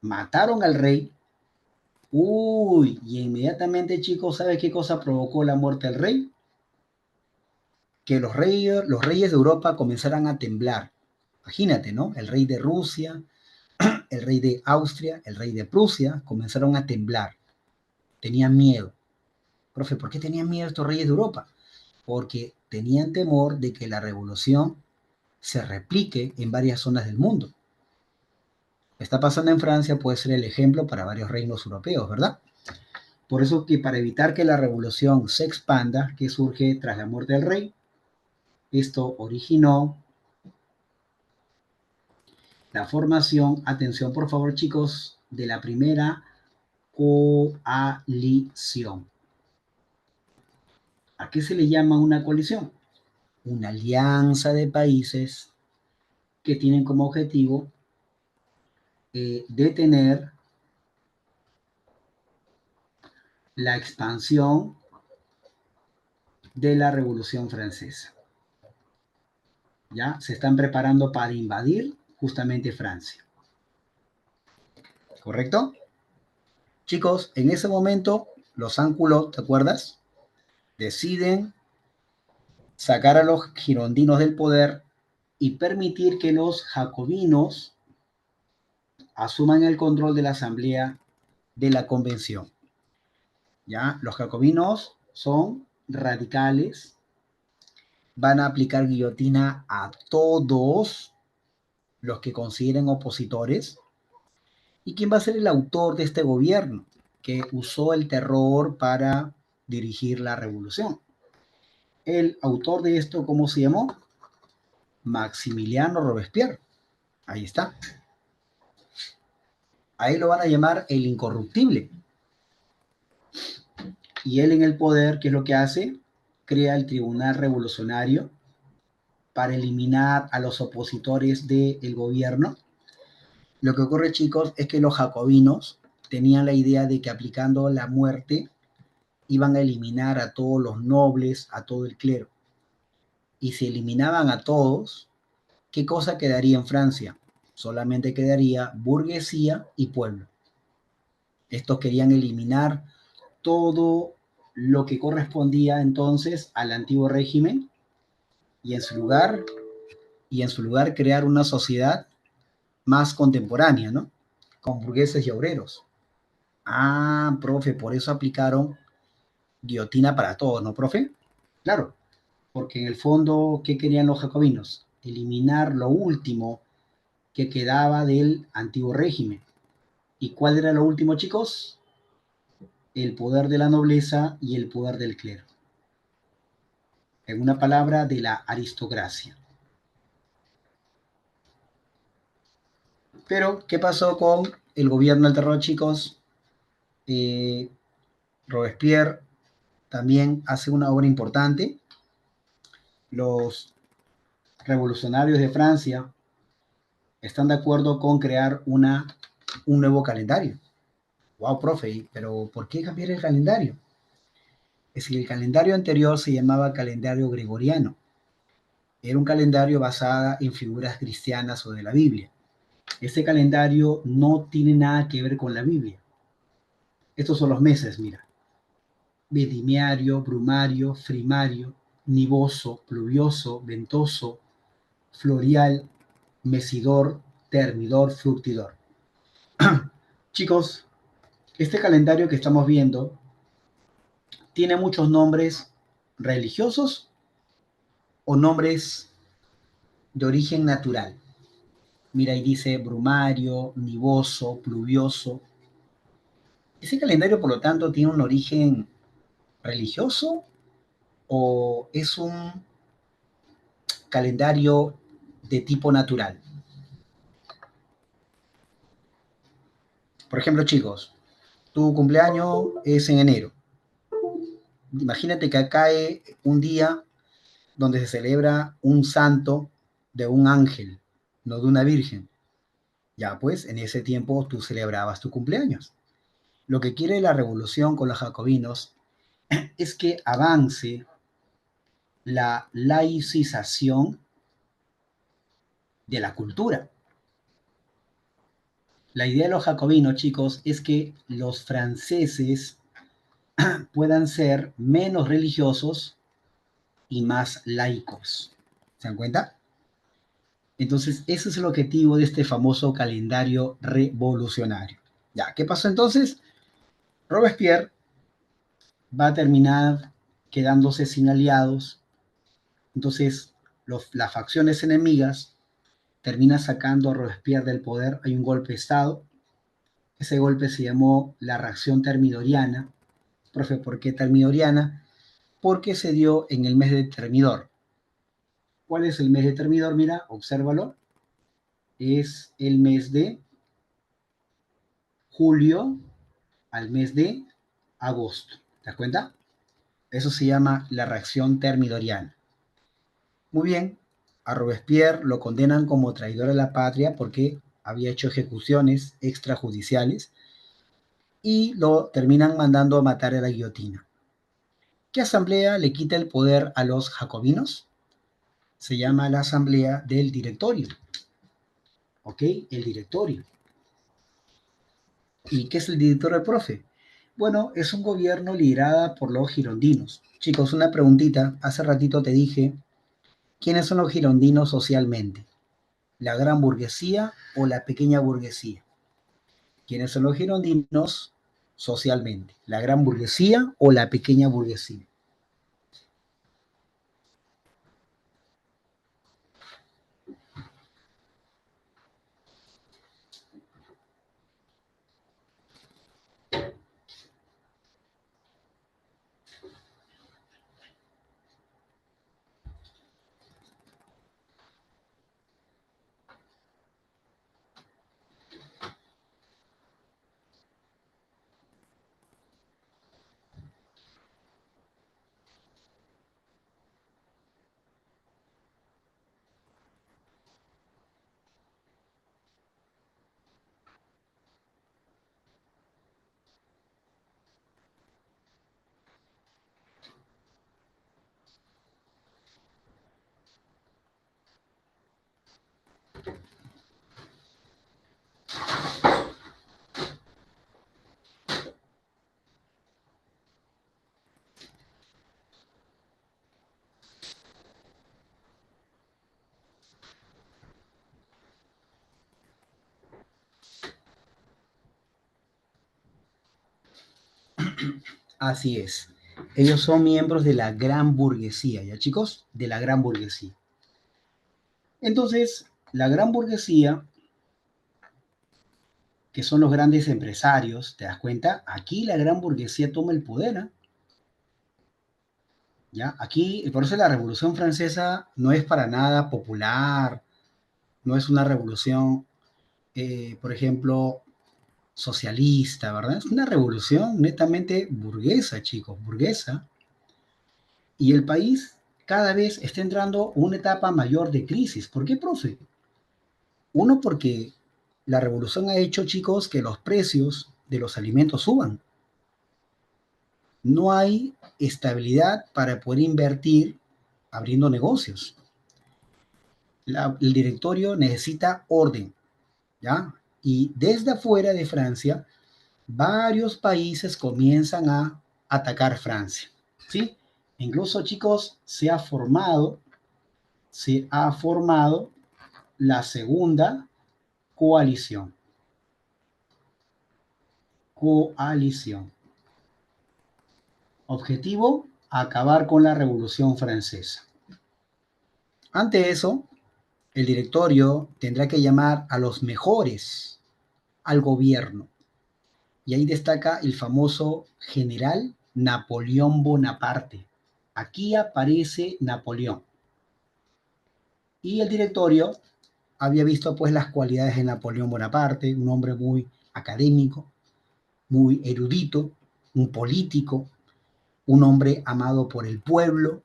mataron al rey. Uy, y inmediatamente, chicos, ¿sabes qué cosa provocó la muerte del rey? Que los reyes de Europa comenzaran a temblar. Imagínate, ¿no? El rey de Rusia, el rey de Austria, el rey de Prusia, comenzaron a temblar. Tenían miedo. Profe, ¿por qué tenían miedo estos reyes de Europa? Porque tenían temor de que la revolución se replique en varias zonas del mundo. Está pasando en Francia, puede ser el ejemplo para varios reinos europeos, ¿verdad? Por eso que para evitar que la revolución se expanda, que surge tras la muerte del rey, esto originó la formación, atención por favor chicos, de la primera coalición. ¿A qué se le llama una coalición? Una alianza de países que tienen como objetivo detener la expansión de la Revolución Francesa. ¿Ya? Se están preparando para invadir justamente Francia. ¿Correcto? Chicos, en ese momento los Anculot, ¿te acuerdas? Deciden sacar a los girondinos del poder y permitir que los jacobinos asuman el control de la asamblea de la convención. ¿Ya? Los jacobinos son radicales, van a aplicar guillotina a todos los que consideren opositores. ¿Y quién va a ser el autor de este gobierno que usó el terror para dirigir la revolución? El autor de esto, ¿cómo se llamó? Maximiliano Robespierre. Ahí está. Ahí lo van a llamar el incorruptible. Y él en el poder, ¿qué es lo que hace? Crea el Tribunal Revolucionario para eliminar a los opositores del gobierno. Lo que ocurre, chicos, es que los jacobinos tenían la idea de que aplicando la muerte iban a eliminar a todos los nobles, a todo el clero. Y si eliminaban a todos, ¿qué cosa quedaría en Francia? Solamente quedaría burguesía y pueblo. Estos querían eliminar todo lo que correspondía entonces al antiguo régimen y en su lugar crear una sociedad más contemporánea, ¿no? Con burgueses y obreros. Ah, profe, por eso aplicaron guillotina para todos, ¿no, profe? Claro, porque en el fondo, ¿qué querían los jacobinos? Eliminar lo último que quedaba del antiguo régimen. ¿Y cuál era lo último, chicos? El poder de la nobleza y el poder del clero. En una palabra, de la aristocracia. Pero, ¿qué pasó con el gobierno del terror, chicos? Robespierre también hace una obra importante. Los revolucionarios de Francia están de acuerdo con crear un nuevo calendario. Wow, profe, pero ¿por qué cambiar el calendario? Es que el calendario anterior se llamaba calendario gregoriano. Era un calendario basado en figuras cristianas o de la Biblia. Este calendario no tiene nada que ver con la Biblia. Estos son los meses, mira. Vendimiario, brumario, frimario, nivoso, pluvioso, ventoso, florial, mesidor, termidor, fructidor. Chicos, este calendario que estamos viendo tiene muchos nombres religiosos o nombres de origen natural. Mira, ahí dice brumario, nivoso, pluvioso. ¿Ese calendario, por lo tanto, tiene un origen religioso o es un calendario de tipo natural? Por ejemplo, chicos, tu cumpleaños es en enero. Imagínate que cae un día donde se celebra un santo de un ángel, no de una virgen. Ya pues, en ese tiempo tú celebrabas tu cumpleaños. Lo que quiere la revolución con los jacobinos es que avance la laicización de la cultura. La idea de los jacobinos, chicos, es que los franceses puedan ser menos religiosos y más laicos. ¿Se dan cuenta? Entonces, ese es el objetivo de este famoso calendario revolucionario. Ya, ¿qué pasó entonces? Robespierre va a terminar quedándose sin aliados. Entonces, las facciones enemigas terminan sacando a Robespierre del poder. Hay un golpe de Estado. Ese golpe se llamó la reacción termidoriana. Profe, ¿por qué termidoriana? Porque se dio en el mes de Termidor. ¿Cuál es el mes de Termidor? Mira, obsérvalo. Es el mes de julio al mes de agosto. ¿Te das cuenta? Eso se llama la reacción termidoriana. Muy bien, a Robespierre lo condenan como traidor a la patria porque había hecho ejecuciones extrajudiciales y lo terminan mandando a matar a la guillotina. ¿Qué asamblea le quita el poder a los jacobinos? Se llama la asamblea del directorio. ¿Ok? El directorio. ¿Y qué es el directorio, profe? Bueno, es un gobierno liderado por los girondinos. Chicos, una preguntita. Hace ratito te dije, ¿quiénes son los girondinos socialmente? ¿La gran burguesía o la pequeña burguesía? ¿Quiénes son los girondinos socialmente? ¿La gran burguesía o la pequeña burguesía? Así es. Ellos son miembros de la gran burguesía, ¿ya chicos? De la gran burguesía. Entonces, la gran burguesía, que son los grandes empresarios, ¿te das cuenta? Aquí la gran burguesía toma el poder, ¿eh? ¿Ya? Aquí, por eso la Revolución Francesa no es para nada popular, no es una revolución, por ejemplo, socialista, ¿verdad? Es una revolución netamente burguesa, chicos, burguesa. Y el país cada vez está entrando en una etapa mayor de crisis. ¿Por qué, profe? Uno, porque la revolución ha hecho, chicos, que los precios de los alimentos suban. No hay estabilidad para poder invertir abriendo negocios. El directorio necesita orden, ¿ya? Y desde afuera de Francia, varios países comienzan a atacar Francia, ¿sí? Incluso, chicos, se ha formado la segunda coalición. Coalición. Objetivo, acabar con la Revolución Francesa. Ante eso, el directorio tendrá que llamar a los mejores al gobierno. Y ahí destaca el famoso general Napoleón Bonaparte. Aquí aparece Napoleón. Y el directorio había visto pues las cualidades de Napoleón Bonaparte, un hombre muy académico, muy erudito, un político, un hombre amado por el pueblo,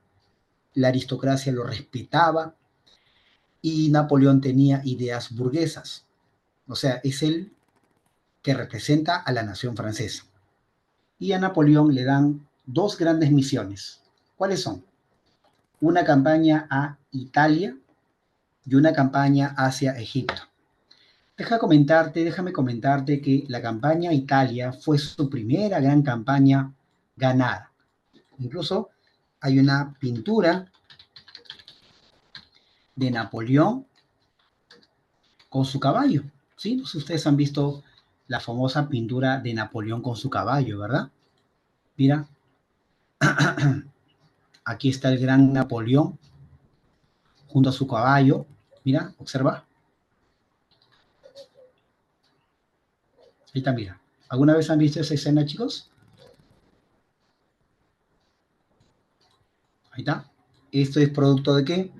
la aristocracia lo respetaba y Napoleón tenía ideas burguesas. O sea, es el que representa a la nación francesa. Y a Napoleón le dan dos grandes misiones. ¿Cuáles son? Una campaña a Italia y una campaña hacia Egipto. Déjame comentarte que la campaña a Italia fue su primera gran campaña ganada. Incluso hay una pintura de Napoleón con su caballo, ¿sí? No sé si ustedes han visto la famosa pintura de Napoleón con su caballo, ¿verdad? Mira, Aquí está el gran Napoleón junto a su caballo. Mira, observa. Ahí está, mira. ¿Alguna vez han visto esa escena, chicos? Ahí está. Esto es producto de qué?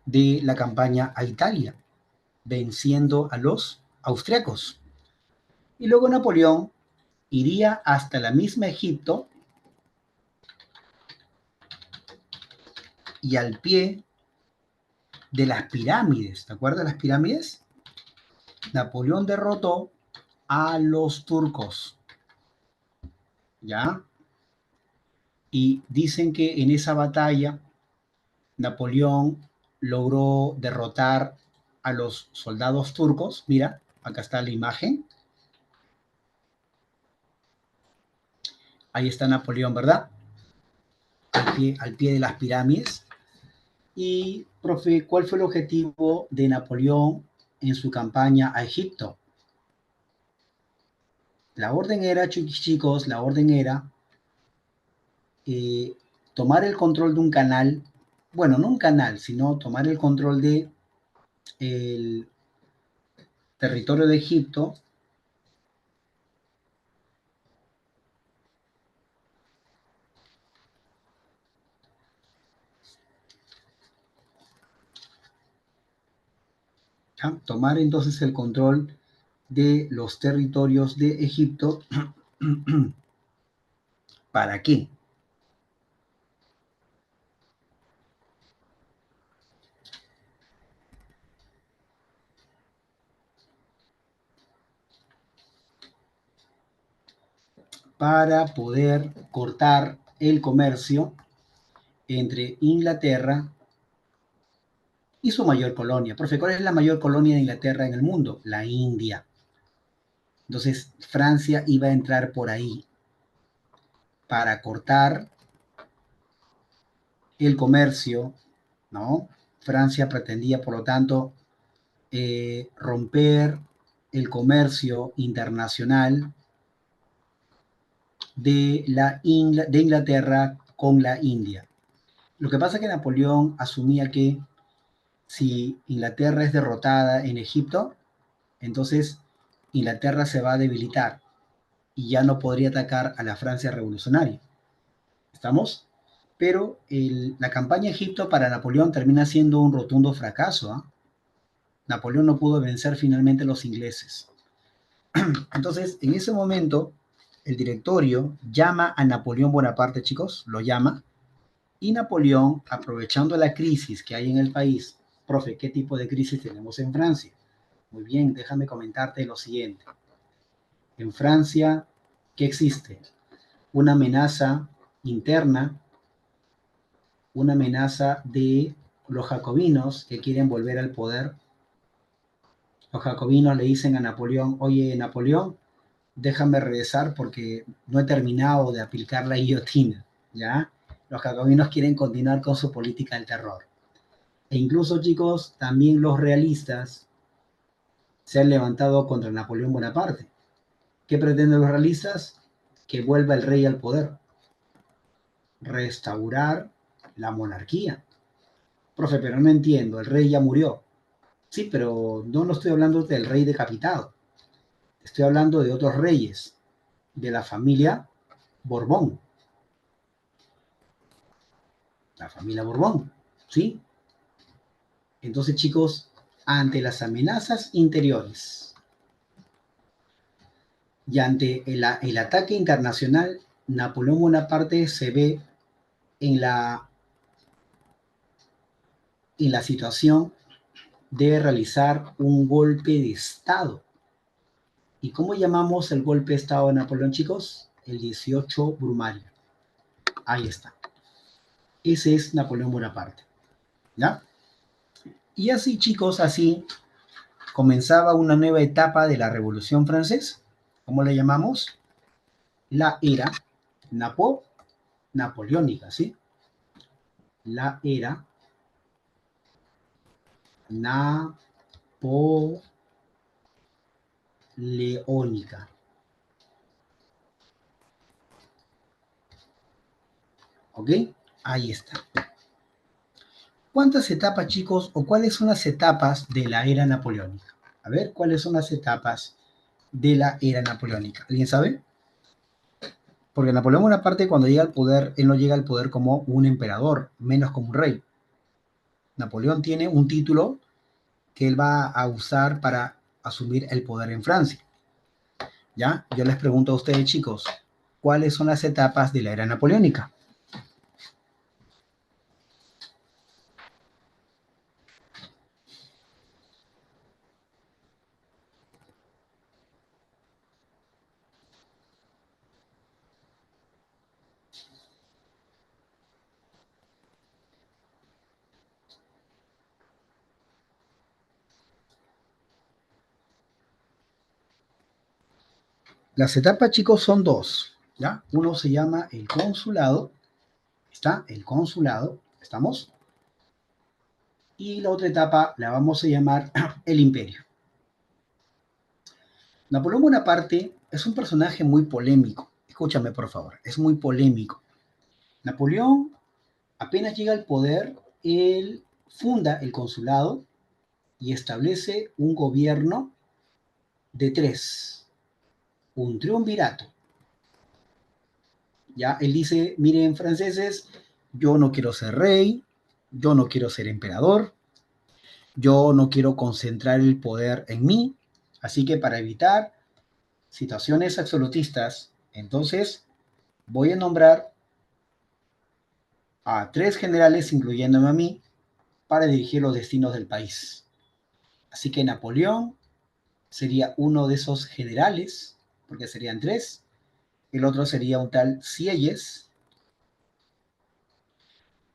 De la campaña a Italia, venciendo a los austriacos. Y luego Napoleón iría hasta la misma Egipto y al pie de las pirámides. ¿Te acuerdas de las pirámides? Napoleón derrotó a los turcos. ¿Ya? Y dicen que en esa batalla Napoleón logró derrotar a los soldados turcos. Mira, acá está la imagen. Ahí está Napoleón, ¿verdad? Al pie de las pirámides. Y, profe, ¿cuál fue el objetivo de Napoleón en su campaña a Egipto? La orden era, chicos, la orden era eh, tomar el control de un canal, bueno, no un canal, sino tomar el control de el territorio de Egipto ¿ya? Tomar entonces el control de los territorios de Egipto. ¿Para qué? Para poder cortar el comercio entre Inglaterra y su mayor colonia. Profe, ¿cuál es la mayor colonia de Inglaterra en el mundo? La India. Entonces, Francia iba a entrar por ahí para cortar el comercio, ¿no? Francia pretendía, por lo tanto, romper el comercio internacional de Inglaterra con la India. Lo que pasa es que Napoleón asumía que si Inglaterra es derrotada en Egipto, entonces Inglaterra se va a debilitar y ya no podría atacar a la Francia revolucionaria. ¿Estamos? Pero la campaña Egipto para Napoleón termina siendo un rotundo fracaso. ¿Eh? Napoleón no pudo vencer finalmente a los ingleses. Entonces, en ese momento, el directorio llama a Napoleón Bonaparte, chicos, lo llama, y Napoleón, aprovechando la crisis que hay en el país, profe, ¿qué tipo de crisis tenemos en Francia? Muy bien, déjame comentarte lo siguiente. En Francia, ¿qué existe? Una amenaza interna, una amenaza de los jacobinos que quieren volver al poder. Los jacobinos le dicen a Napoleón, oye, Napoleón, déjame regresar porque no he terminado de aplicar la guillotina, ¿ya? Los jacobinos quieren continuar con su política del terror. E incluso, chicos, también los realistas se han levantado contra Napoleón Bonaparte. ¿Qué pretenden los realistas? Que vuelva el rey al poder, restaurar la monarquía. Profe, pero no entiendo, el rey ya murió. Sí, pero no estoy hablando del rey decapitado. Estoy hablando de otros reyes de la familia Borbón. La familia Borbón, ¿sí? Entonces, chicos, ante las amenazas interiores y ante el ataque internacional, Napoleón Bonaparte se ve en la situación de realizar un golpe de Estado. ¿Y cómo llamamos el golpe de Estado de Napoleón, chicos? El 18 Brumario. Ahí está. Ese es Napoleón Bonaparte. ¿Ya? Y así, chicos, así comenzaba una nueva etapa de la Revolución Francesa. ¿Cómo le llamamos? La era napoleónica, ¿sí? La era napoleónica. ¿Ok? Ahí está. ¿Cuántas etapas, chicos, o cuáles son las etapas de la era napoleónica? A ver, ¿cuáles son las etapas de la era napoleónica? ¿Alguien sabe? Porque Napoleón Bonaparte cuando llega al poder, él no llega al poder como un emperador, menos como un rey. Napoleón tiene un título que él va a usar para asumir el poder en Francia. ¿Ya? Yo les pregunto a ustedes, chicos, ¿cuáles son las etapas de la era napoleónica? Las etapas, chicos, son dos. ¿Ya? Uno se llama el consulado. Está el consulado. ¿Estamos? Y la otra etapa la vamos a llamar el imperio. Napoleón Bonaparte es un personaje muy polémico. Escúchame, por favor. Es muy polémico. Napoleón apenas llega al poder, él funda el consulado y establece un gobierno de tres, un triunvirato. Ya él dice, miren franceses, yo no quiero ser rey, yo no quiero ser emperador, yo no quiero concentrar el poder en mí, así que para evitar situaciones absolutistas, entonces voy a nombrar a tres generales, incluyéndome a mí, para dirigir los destinos del país. Así que Napoleón sería uno de esos generales, porque serían tres. El otro sería un tal Sieyes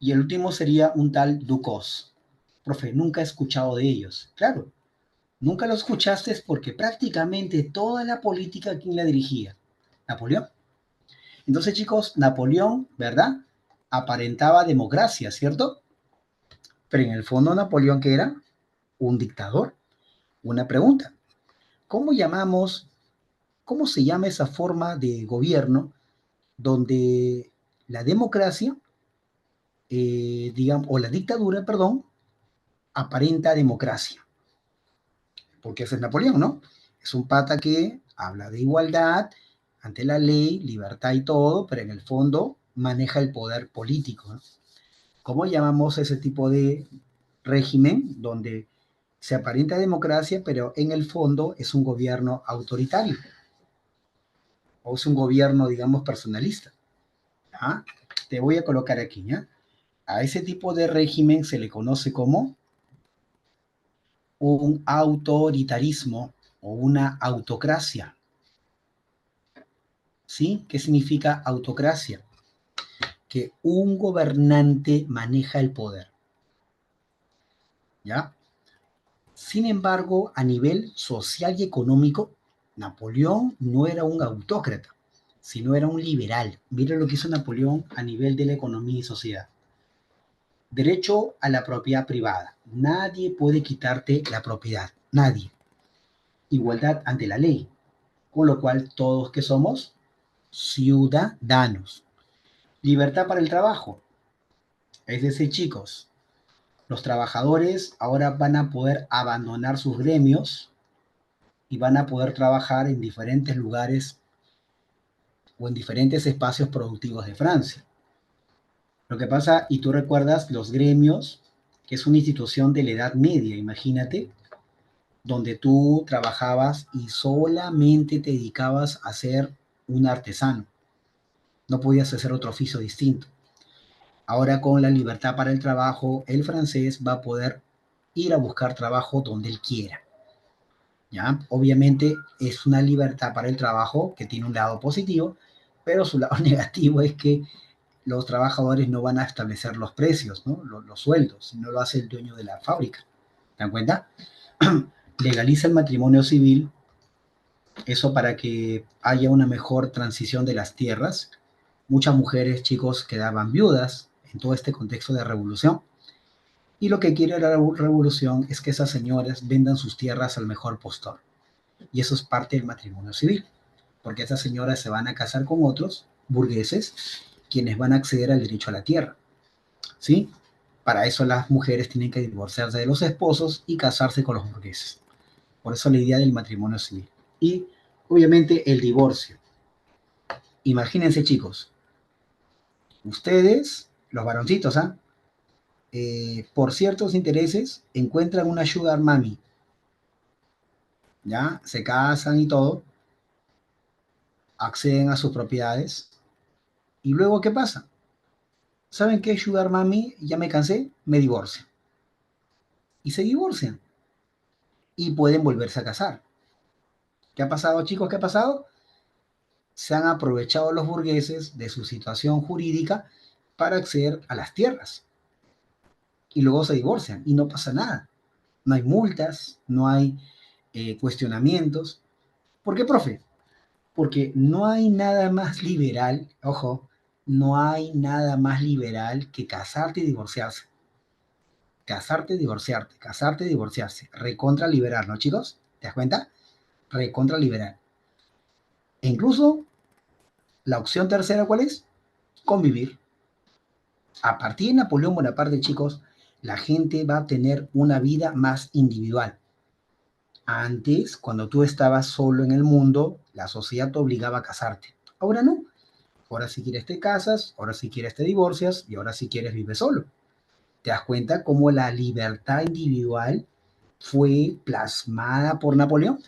y el último sería un tal Ducos. Profe, nunca he escuchado de ellos. Claro, nunca lo escuchaste porque prácticamente toda la política, ¿quién la dirigía? Napoleón. Entonces, chicos, Napoleón, ¿verdad? Aparentaba democracia, ¿cierto? Pero en el fondo Napoleón, ¿qué era? Un dictador. Una pregunta, ¿cómo llamamos, cómo se llama esa forma de gobierno donde la democracia, digamos, o la dictadura, perdón, aparenta democracia? Porque ese es Napoleón, ¿no? Es un pata que habla de igualdad ante la ley, libertad y todo, pero en el fondo maneja el poder político, ¿no? ¿Cómo llamamos ese tipo de régimen donde se aparenta democracia, pero en el fondo es un gobierno autoritario o es un gobierno, digamos, personalista? ¿Ah? Te voy a colocar aquí, ¿ya? A ese tipo de régimen se le conoce como un autoritarismo o una autocracia. ¿Sí? ¿Qué significa autocracia? Que un gobernante maneja el poder. ¿Ya? Sin embargo, a nivel social y económico, Napoleón no era un autócrata, sino era un liberal. Mira lo que hizo Napoleón a nivel de la economía y sociedad. Derecho a la propiedad privada. Nadie puede quitarte la propiedad. Nadie. Igualdad ante la ley. Con lo cual, todos que somos ciudadanos. Libertad para el trabajo. Es decir, chicos, los trabajadores ahora van a poder abandonar sus gremios y van a poder trabajar en diferentes lugares o en diferentes espacios productivos de Francia. Lo que pasa, y tú recuerdas los gremios, que es una institución de la Edad Media, imagínate, donde tú trabajabas y solamente te dedicabas a ser un artesano. No podías hacer otro oficio distinto. Ahora con la libertad para el trabajo, el francés va a poder ir a buscar trabajo donde él quiera. ¿Ya? Obviamente es una libertad para el trabajo que tiene un lado positivo, pero su lado negativo es que los trabajadores no van a establecer los precios, ¿no? Los sueldos, sino lo hace el dueño de la fábrica. ¿Te dan cuenta? Legaliza el matrimonio civil, eso para que haya una mejor transición de las tierras. Muchas mujeres, chicos, quedaban viudas en todo este contexto de revolución. Y lo que quiere la revolución es que esas señoras vendan sus tierras al mejor postor. Y eso es parte del matrimonio civil, porque esas señoras se van a casar con otros burgueses quienes van a acceder al derecho a la tierra, ¿sí? Para eso las mujeres tienen que divorciarse de los esposos y casarse con los burgueses. Por eso la idea del matrimonio civil. Y obviamente el divorcio. Imagínense, chicos, ustedes, los varoncitos, ¿ah? Por ciertos intereses, encuentran una sugar mami, ¿ya? Se casan y todo, acceden a sus propiedades, y luego, ¿qué pasa? ¿Saben qué, sugar mami? Ya me cansé, me divorcio. Y se divorcian, y pueden volverse a casar. ¿Qué ha pasado, chicos? ¿Qué ha pasado? Se han aprovechado los burgueses de su situación jurídica para acceder a las tierras, y luego se divorcian, y no pasa nada. No hay multas, no hay cuestionamientos. ¿Por qué, profe? Porque no hay nada más liberal, ojo, no hay nada más liberal que casarte y divorciarse. Casarte, divorciarte, casarte, divorciarse. Recontra liberal, ¿no, chicos? ¿Te das cuenta? Recontra liberal. E incluso la opción tercera, ¿cuál es? Convivir. A partir de Napoleón Bonaparte, chicos, la gente va a tener una vida más individual. Antes, cuando tú estabas solo en el mundo, la sociedad te obligaba a casarte. Ahora no. Ahora si quieres te casas, ahora si quieres te divorcias y ahora si quieres vives solo. ¿Te das cuenta cómo la libertad individual fue plasmada por Napoleón?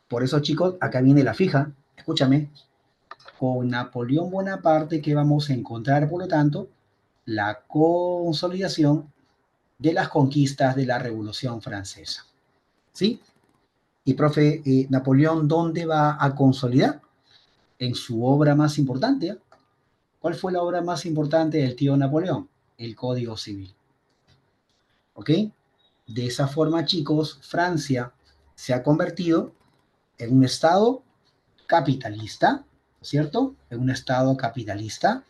Por eso, chicos, acá viene la fija. Escúchame. Con Napoleón Bonaparte que vamos a encontrar, por lo tanto, la consolidación de las conquistas de la Revolución Francesa. ¿Sí? Y profe, Napoleón, ¿dónde va a consolidar? En su obra más importante. ¿Cuál fue la obra más importante del tío Napoleón? El Código Civil. ¿Ok? De esa forma, chicos, Francia se ha convertido en un estado capitalista, ¿cierto? En un estado capitalista,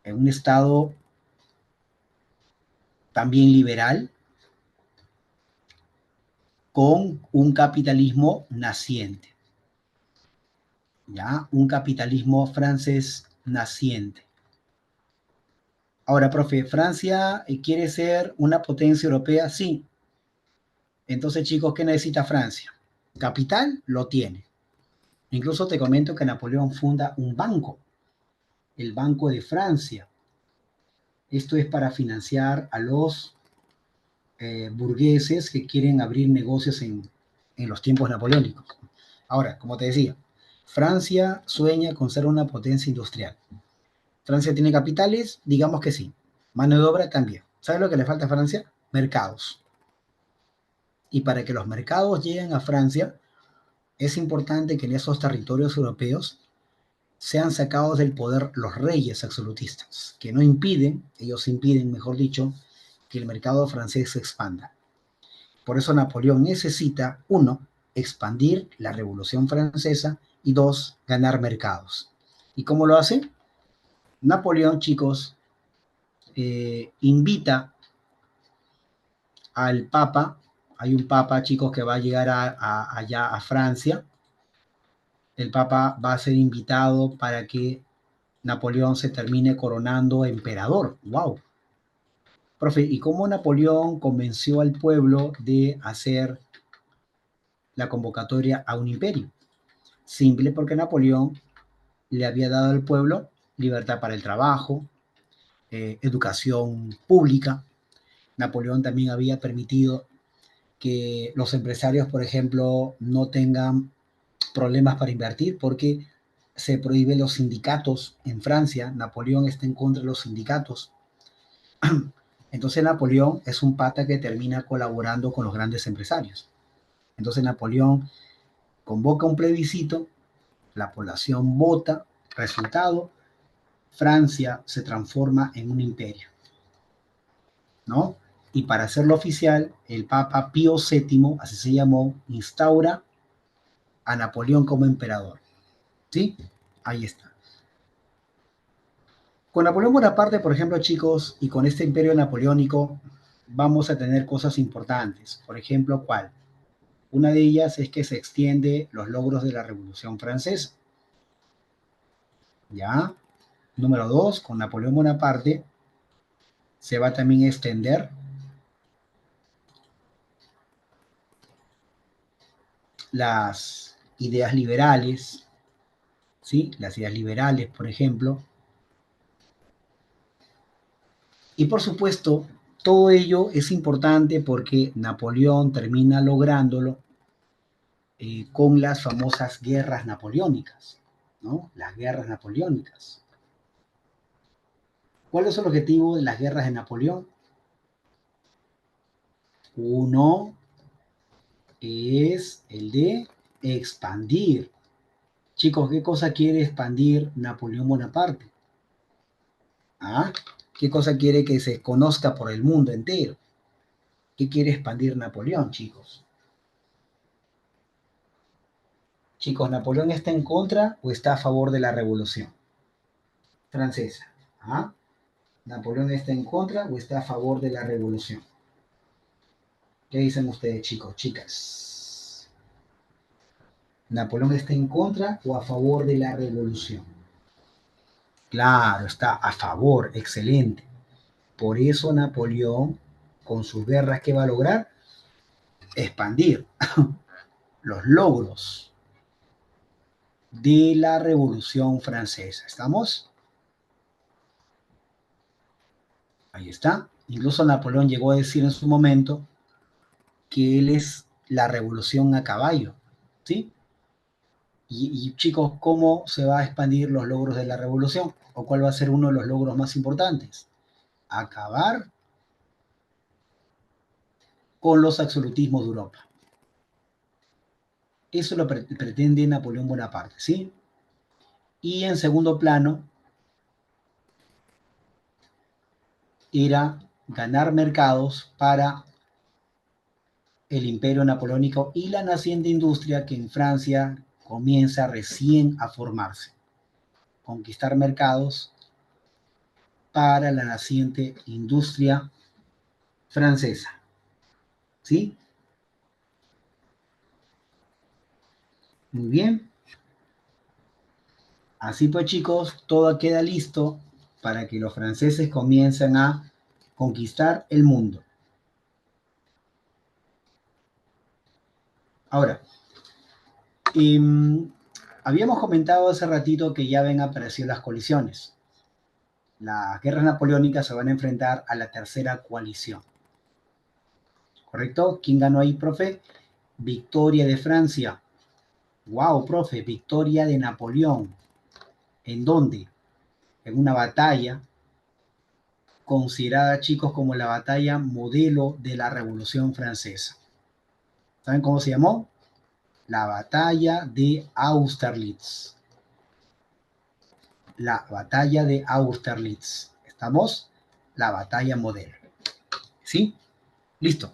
en un estado también liberal, con un capitalismo naciente, ¿ya? Un capitalismo francés naciente. Ahora, profe, ¿Francia quiere ser una potencia europea? Sí. Entonces, chicos, ¿qué necesita Francia? Capital lo tiene. Incluso te comento que Napoleón funda un banco, el Banco de Francia. Esto es para financiar a los burgueses que quieren abrir negocios en los tiempos napoleónicos. Ahora, como te decía, Francia sueña con ser una potencia industrial. Francia tiene capitales, digamos que sí. Mano de obra también. ¿Sabes lo que le falta a Francia? Mercados. Y para que los mercados lleguen a Francia, es importante que en esos territorios europeos sean sacados del poder los reyes absolutistas, que no impiden, ellos impiden, mejor dicho, que el mercado francés se expanda. Por eso Napoleón necesita, uno, expandir la Revolución Francesa y dos, ganar mercados. ¿Y cómo lo hace? Napoleón, chicos, invita al Papa, hay un Papa, chicos, que va a llegar allá a Francia, el Papa va a ser invitado para que Napoleón se termine coronando emperador. ¡Wow! Profe, ¿y cómo Napoleón convenció al pueblo de hacer la convocatoria a un imperio? Simple, porque Napoleón le había dado al pueblo libertad para el trabajo, educación pública. Napoleón también había permitido que los empresarios, por ejemplo, no tengan problemas para invertir porque se prohíben los sindicatos en Francia. Napoleón está en contra de los sindicatos. Entonces Napoleón es un pata que termina colaborando con los grandes empresarios. Entonces Napoleón convoca un plebiscito, la población vota, resultado, Francia se transforma en un imperio, ¿no? Y para hacerlo oficial, el Papa Pío VII, así se llamó, instaura a Napoleón como emperador. ¿Sí? Ahí está. Con Napoleón Bonaparte, por ejemplo, chicos, y con este imperio napoleónico, vamos a tener cosas importantes. Por ejemplo, ¿cuál? Una de ellas es que se extiende los logros de la Revolución Francesa. ¿Ya? Número 2, con Napoleón Bonaparte se va también a extender las ideas liberales, ¿sí? Las ideas liberales, por ejemplo. Y por supuesto, todo ello es importante porque Napoleón termina lográndolo con las famosas guerras napoleónicas, ¿no? Las guerras napoleónicas. ¿Cuál es el objetivo de las guerras de Napoleón? Uno es el de expandir. Chicos, ¿qué cosa quiere expandir Napoleón Bonaparte? ¿Ah? ¿Qué cosa quiere que se conozca por el mundo entero? ¿Qué quiere expandir Napoleón, chicos? Chicos, ¿Napoleón está en contra o está a favor de la revolución francesa? ¿Ah? ¿Napoleón está en contra o está a favor de la revolución? ¿Qué dicen ustedes, chicos, chicas? ¿Napoleón está en contra o a favor de la revolución? Claro, está a favor, excelente. Por eso Napoleón, con sus guerras, ¿qué va a lograr? Expandir los logros de la Revolución Francesa. ¿Estamos? Ahí está. Incluso Napoleón llegó a decir en su momento que él es la revolución a caballo. ¿Sí? Y chicos, ¿cómo se va a expandir los logros de la revolución? ¿O cuál va a ser uno de los logros más importantes? Acabar con los absolutismos de Europa. Eso lo pretende Napoleón Bonaparte, ¿sí? Y en segundo plano era ganar mercados para el imperio napoleónico y la naciente industria que en Francia comienza recién a formarse. Conquistar mercados para la naciente industria francesa. ¿Sí? Muy bien. Así pues, chicos, todo queda listo para que los franceses comiencen a conquistar el mundo. Ahora, habíamos comentado hace ratito que ya ven aparecido las colisiones. Las guerras napoleónicas se van a enfrentar a la tercera coalición. ¿Correcto? ¿Quién ganó ahí, profe? Victoria de Francia. Wow, profe, victoria de Napoleón. ¿En dónde? En una batalla considerada, chicos, como la batalla modelo de la Revolución Francesa. ¿Saben cómo se llamó? La batalla de Austerlitz. La batalla de Austerlitz. ¿Estamos? La batalla modelo. ¿Sí? Listo.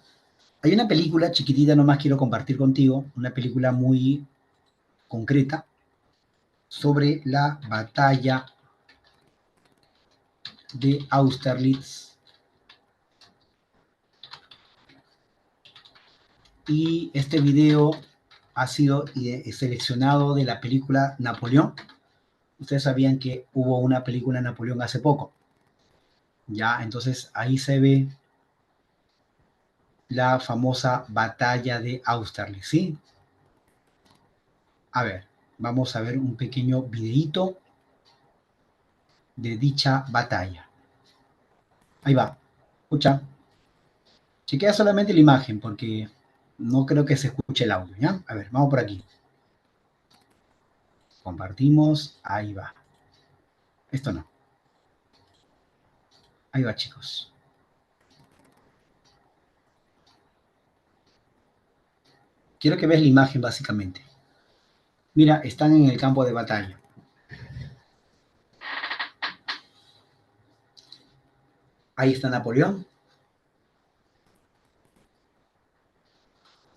Hay una película chiquitita, nomás quiero compartir contigo, una película muy concreta sobre la batalla de Austerlitz. Y este video ha sido seleccionado de la película Napoleón. Ustedes sabían que hubo una película Napoleón hace poco. Ya, entonces ahí se ve la famosa batalla de Austerlitz, ¿sí? A ver, vamos a ver un pequeño videito de dicha batalla. Ahí va, escucha. Chequea solamente la imagen porque no creo que se escuche el audio, ¿ya? A ver, vamos por aquí. Compartimos, ahí va. Esto no. Ahí va, chicos. Quiero que veas la imagen básicamente. Mira, están en el campo de batalla. Ahí está Napoleón.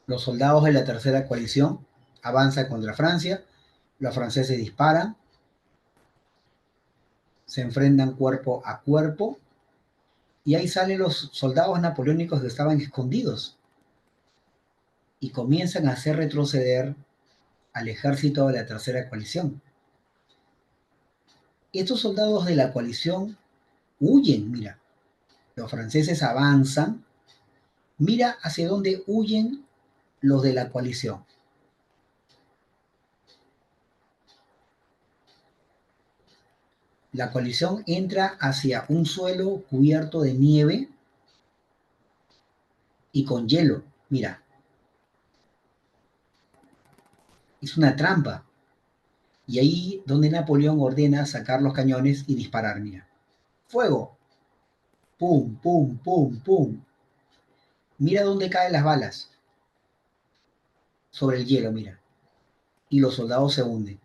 Los soldados de la tercera coalición avanzan contra Francia. Los franceses disparan. Se enfrentan cuerpo a cuerpo. Y ahí salen los soldados napoleónicos que estaban escondidos. Y comienzan a hacer retroceder al ejército de la tercera coalición. Estos soldados de la coalición huyen, mira. Los franceses avanzan. Mira hacia dónde huyen los de la coalición. La coalición entra hacia un suelo cubierto de nieve y con hielo. Mira, es una trampa. Y ahí donde Napoleón ordena sacar los cañones y disparar, mira. Fuego. Pum, pum, pum, pum. Mira dónde caen las balas. Sobre el hielo, mira. Y los soldados se hunden.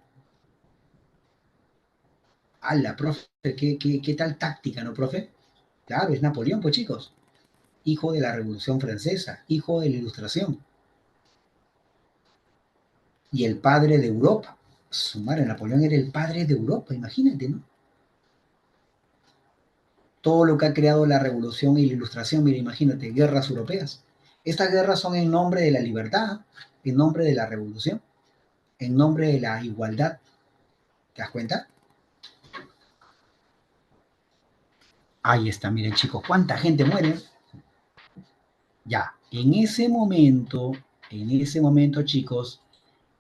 ¡Hala, profe! ¿Qué tal táctica, no, profe? Claro, es Napoleón, pues chicos. Hijo de la Revolución Francesa, hijo de la Ilustración. Y el padre de Europa. Su madre, Napoleón era el padre de Europa, imagínate, ¿no? Todo lo que ha creado la Revolución y la Ilustración, mira, imagínate, guerras europeas. Estas guerras son en nombre de la libertad, en nombre de la revolución, en nombre de la igualdad. ¿Te das cuenta? Ahí está, miren chicos, cuánta gente muere. Ya, en ese momento, chicos,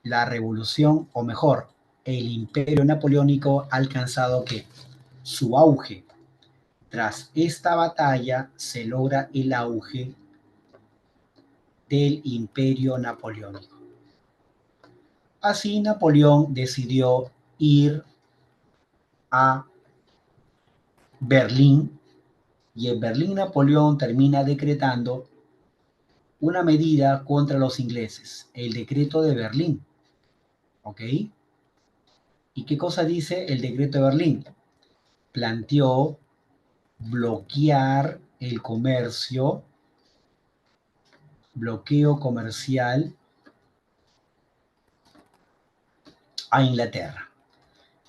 la revolución, o mejor, el imperio napoleónico ha alcanzado ¿qué? Su auge. Tras esta batalla se logra el auge del imperio napoleónico. Así Napoleón decidió ir a Berlín y en Berlín Napoleón termina decretando una medida contra los ingleses, el decreto de Berlín. ¿Ok? ¿Y qué cosa dice el decreto de Berlín? Planteó bloquear el comercio, bloqueo comercial a Inglaterra.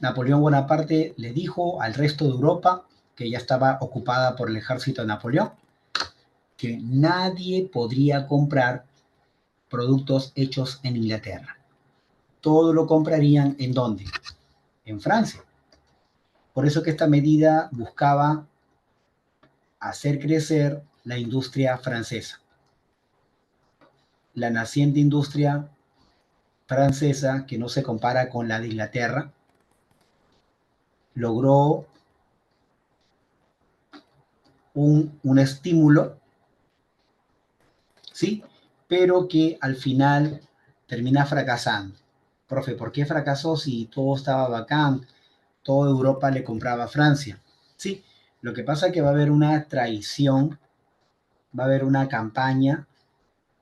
Napoleón Bonaparte le dijo al resto de Europa, que ya estaba ocupada por el ejército de Napoleón, que nadie podría comprar productos hechos en Inglaterra. Todo lo comprarían ¿en dónde? En Francia. Por eso que esta medida buscaba hacer crecer la industria francesa. La naciente industria francesa, que no se compara con la de Inglaterra, logró un estímulo, ¿sí? Pero que al final termina fracasando. Profe, ¿por qué fracasó si todo estaba bacán? Toda Europa le compraba a Francia. Sí, lo que pasa es que va a haber una traición, va a haber una campaña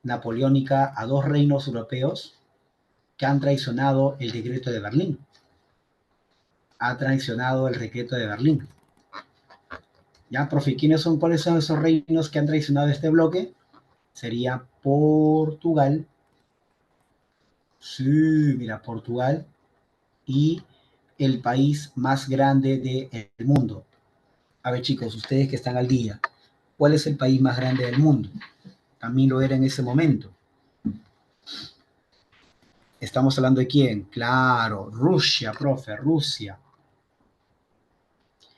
napoleónica a dos reinos europeos que han traicionado el decreto de Berlín. Ha traicionado el decreto de Berlín. ¿Ya, profe? ¿Cuáles son esos reinos que han traicionado este bloque? Sería Portugal. Sí, mira, Portugal y el país más grande del mundo. A ver, chicos, ustedes que están al día, ¿cuál es el país más grande del mundo? También lo era en ese momento. ¿Estamos hablando de quién? Claro, Rusia, profe, Rusia.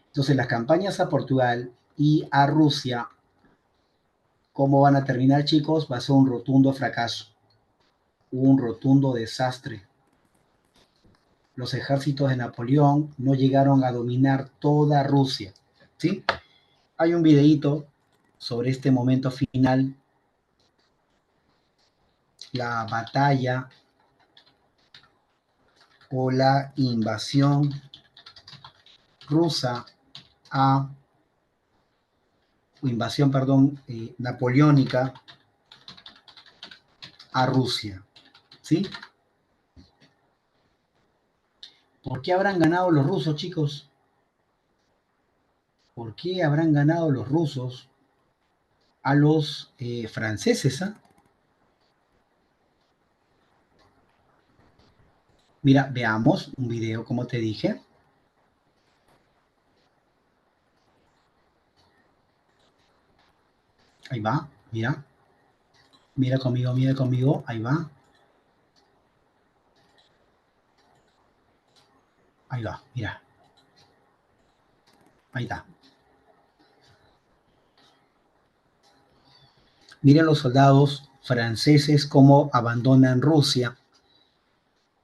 Entonces, las campañas a Portugal y a Rusia, ¿cómo van a terminar, chicos? Va a ser un rotundo fracaso, un rotundo desastre. Los ejércitos de Napoleón no llegaron a dominar toda Rusia, ¿sí? Hay un videíto sobre este momento final, la batalla o la invasión rusa a, o invasión, perdón, napoleónica a Rusia, ¿sí? ¿Por qué habrán ganado los rusos, chicos? ¿Por qué habrán ganado los rusos a los franceses? ¿Ah? Mira, veamos un video, como te dije. Ahí va, mira. Mira conmigo, ahí va. Ahí va, mira. Ahí está. Miren los soldados franceses cómo abandonan Rusia,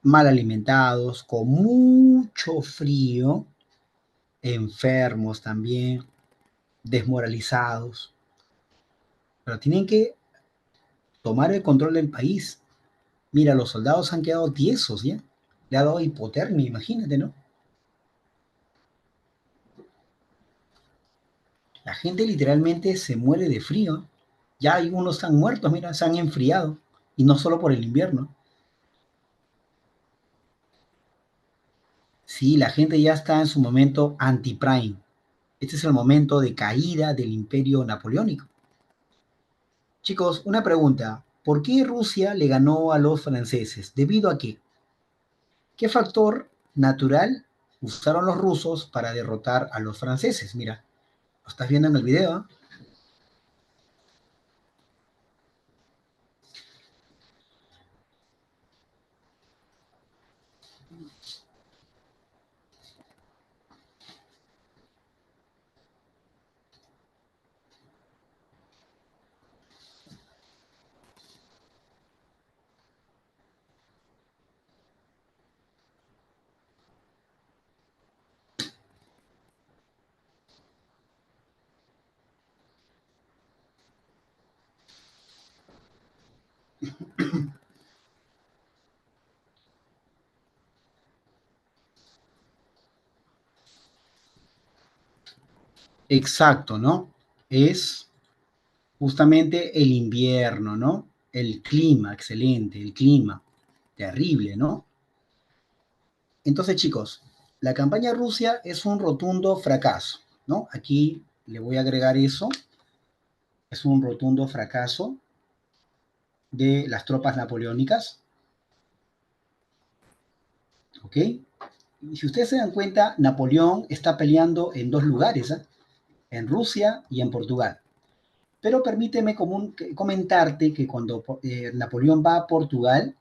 mal alimentados, con mucho frío, enfermos también, desmoralizados. Pero tienen que tomar el control del país. Mira, los soldados han quedado tiesos, ¿ya? Le ha dado hipotermia, imagínate, ¿no? La gente literalmente se muere de frío. Ya algunos están muertos, mira, se han enfriado. Y no solo por el invierno. Sí, la gente ya está en su momento anti-prime. Este es el momento de caída del imperio napoleónico. Chicos, una pregunta. ¿Por qué Rusia le ganó a los franceses? ¿Debido a qué? ¿Qué factor natural usaron los rusos para derrotar a los franceses? Mira, lo estás viendo en el video, ¿eh? Exacto, ¿no? Es justamente el invierno, ¿no? El clima, excelente, el clima, terrible, ¿no? Entonces, chicos, la campaña Rusia es un rotundo fracaso, ¿no? Aquí le voy a agregar eso, es un rotundo fracaso de las tropas napoleónicas, ¿ok? Y si ustedes se dan cuenta, Napoleón está peleando en dos lugares, ¿eh? En Rusia y en Portugal. Pero permíteme comentarte que cuando Napoleón va a Portugal,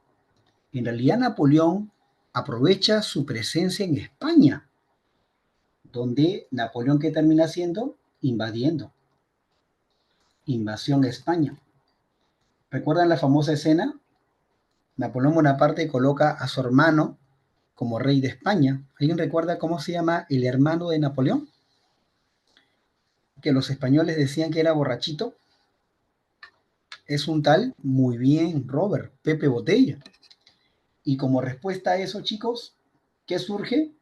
en realidad Napoleón aprovecha su presencia en España, donde Napoleón, ¿qué termina haciendo? Invadiendo, invasión a España. ¿Recuerdan la famosa escena? Napoleón Bonaparte coloca a su hermano como rey de España. ¿Alguien recuerda cómo se llama el hermano de Napoleón? Que los españoles decían que era borrachito. Es un tal, muy bien, Robert, Pepe Botella. Y como respuesta a eso, chicos, ¿qué surge?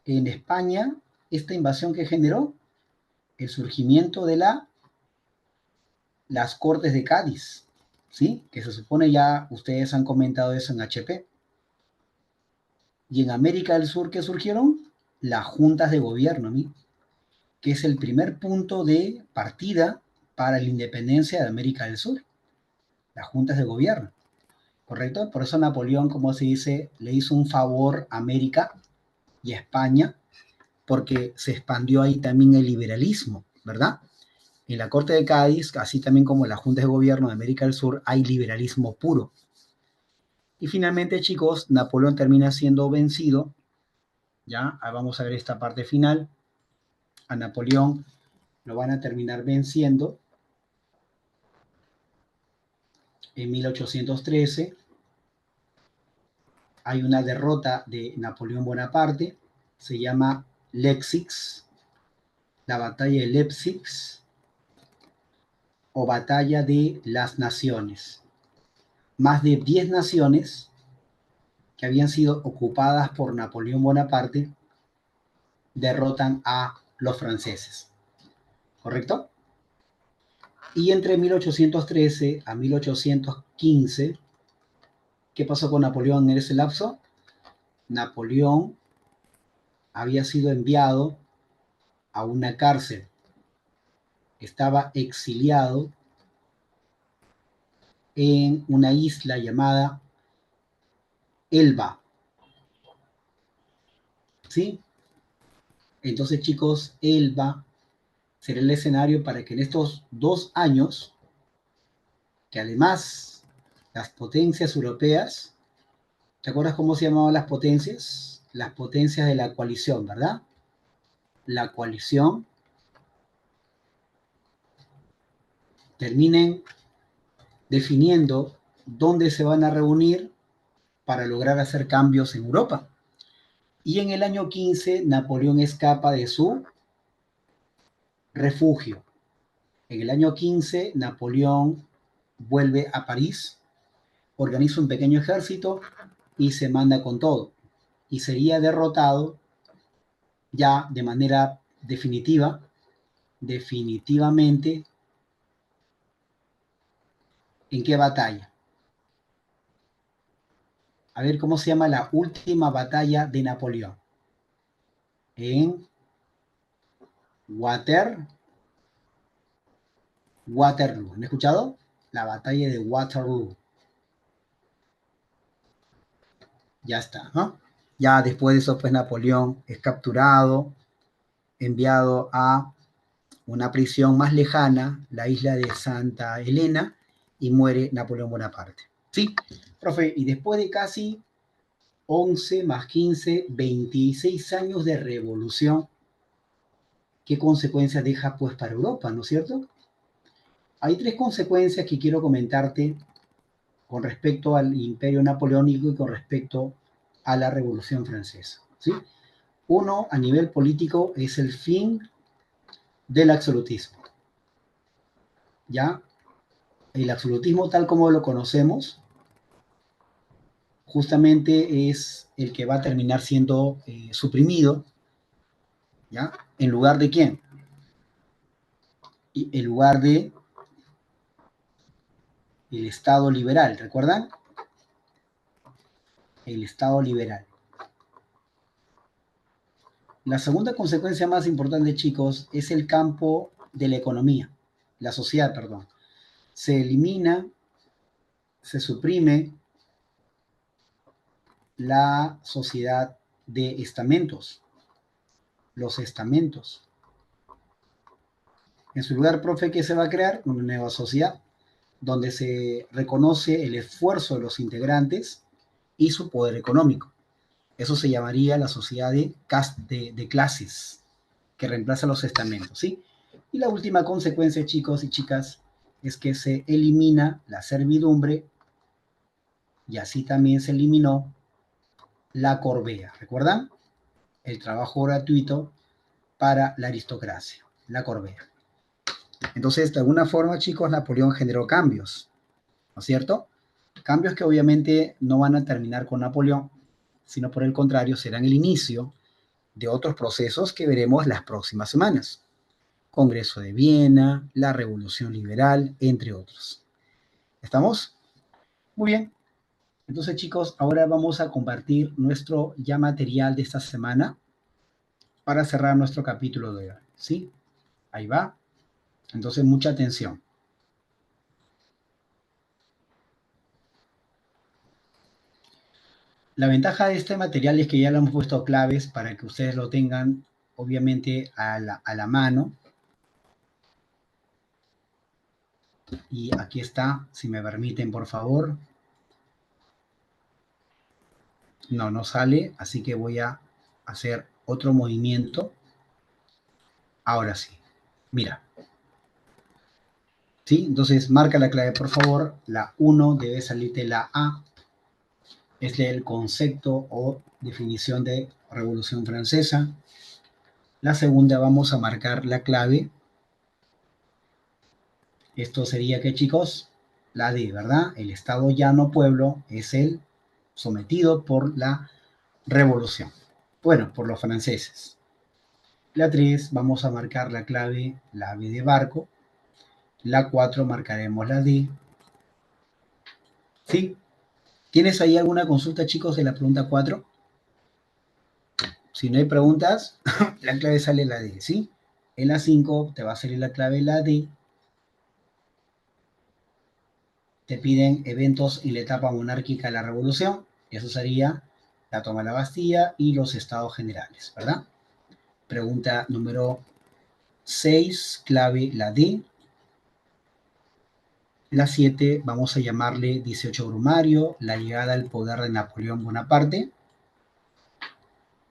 En España, esta invasión que generó el surgimiento de las Cortes de Cádiz, ¿sí? Que se supone ya ustedes han comentado eso en HP. Y en América del Sur, ¿qué surgieron? Las juntas de gobierno, ¿sí? Que es el primer punto de partida para la independencia de América del Sur, las juntas de gobierno, ¿correcto? Por eso Napoleón, como se dice, le hizo un favor a América y a España, porque se expandió ahí también el liberalismo, ¿verdad? En la Corte de Cádiz, así también como en las juntas de gobierno de América del Sur, hay liberalismo puro. Y finalmente, chicos, Napoleón termina siendo vencido, ¿ya? Vamos a ver esta parte final. A Napoleón lo van a terminar venciendo en 1813. Hay una derrota de Napoleón Bonaparte, se llama Lexix, la batalla de Leipzig o batalla de las naciones. Más de 10 naciones que habían sido ocupadas por Napoleón Bonaparte derrotan a los franceses, ¿correcto? Y entre 1813 a 1815, ¿qué pasó con Napoleón en ese lapso? Napoleón había sido enviado a una cárcel, estaba exiliado en una isla llamada Elba, ¿sí? Entonces, chicos, Elba será el escenario para que en estos 2 años, que además las potencias europeas, ¿te acuerdas cómo se llamaban las potencias? Las potencias de la coalición, ¿verdad? la coalición terminen definiendo dónde se van a reunir para lograr hacer cambios en Europa. Y en el año 15, Napoleón escapa de su refugio. En el año 15, Napoleón vuelve a París, organiza un pequeño ejército y se manda con todo. Y sería derrotado ya de manera definitivamente. ¿En qué batalla? A ver cómo se llama la última batalla de Napoleón. En Waterloo. ¿Han escuchado? La batalla de Waterloo. Ya está, ¿no? Ya después de eso, pues Napoleón es capturado, enviado a una prisión más lejana, la isla de Santa Elena, y muere Napoleón Bonaparte. Sí, profe, y después de casi 11 más 15, 26 años de revolución, ¿qué consecuencias deja pues para Europa, no es cierto? Hay tres consecuencias que quiero comentarte con respecto al imperio napoleónico y con respecto a la Revolución Francesa, ¿sí? Uno, a nivel político, es el fin del absolutismo, ¿ya? El absolutismo tal como lo conocemos, justamente es el que va a terminar siendo suprimido, ¿ya? ¿En lugar de quién? En lugar de el Estado liberal, ¿recuerdan? El Estado liberal. La segunda consecuencia más importante, chicos, es el campo de la economía, la sociedad, perdón. Se elimina, se suprime la sociedad de estamentos, los estamentos. En su lugar, profe, ¿qué se va a crear? Una nueva sociedad donde se reconoce el esfuerzo de los integrantes y su poder económico. Eso se llamaría la sociedad de clases, que reemplaza los estamentos, ¿sí? Y la última consecuencia, chicos y chicas, es que se elimina la servidumbre y así también se eliminó la corvea. ¿Recuerdan? El trabajo gratuito para la aristocracia, la corvea. Entonces, de alguna forma, chicos, Napoleón generó cambios, ¿no es cierto? Cambios que obviamente no van a terminar con Napoleón, sino por el contrario, serán el inicio de otros procesos que veremos las próximas semanas. Congreso de Viena, la Revolución Liberal, entre otros. ¿Estamos? Muy bien. Entonces, chicos, ahora vamos a compartir nuestro ya material de esta semana para cerrar nuestro capítulo de hoy. ¿Sí? Ahí va. Entonces, mucha atención. La ventaja de este material es que ya le hemos puesto claves para que ustedes lo tengan, obviamente, a la mano. Y aquí está, si me permiten, por favor. No, no sale, así que voy a hacer otro movimiento. Ahora sí. Mira. ¿Sí? Entonces, marca la clave, por favor. La 1 debe salirte la A. Es el concepto o definición de Revolución Francesa. La segunda vamos a marcar la clave. Esto sería que, chicos, la D, ¿verdad? El Estado llano pueblo es el sometido por la revolución. Bueno, por los franceses. La 3 vamos a marcar la clave, la B de barco. La 4 marcaremos la D. ¿Sí? ¿Tienes ahí alguna consulta, chicos, de la pregunta 4? Si no hay preguntas, la clave sale la D, ¿sí? En la 5 te va a salir la clave la D. Te piden eventos en la etapa monárquica de la revolución. Eso sería la toma de la Bastilla y los estados generales, ¿verdad? Pregunta número 6, clave la D. La 7 vamos a llamarle 18 Brumario, la llegada al poder de Napoleón Bonaparte.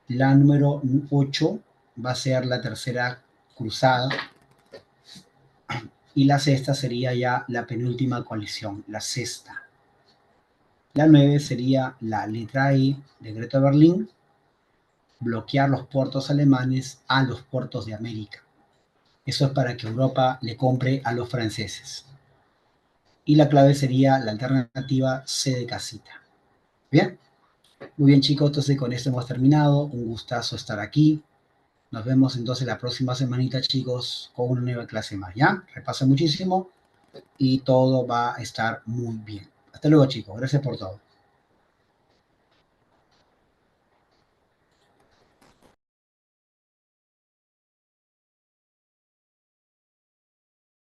La número 8 va a ser la tercera cruzada. Y la sexta sería ya la penúltima coalición, la sexta. La 9 sería la letra E, decreto de Berlín, bloquear los puertos alemanes a los puertos de América. Eso es para que Europa le compre a los franceses. Y la clave sería la alternativa C de casita. Bien, muy bien chicos, entonces con esto hemos terminado. Un gustazo estar aquí. Nos vemos entonces la próxima semanita chicos con una nueva clase más, ¿ya? Repasen muchísimo y todo va a estar muy bien. Hasta luego chicos, gracias por todo.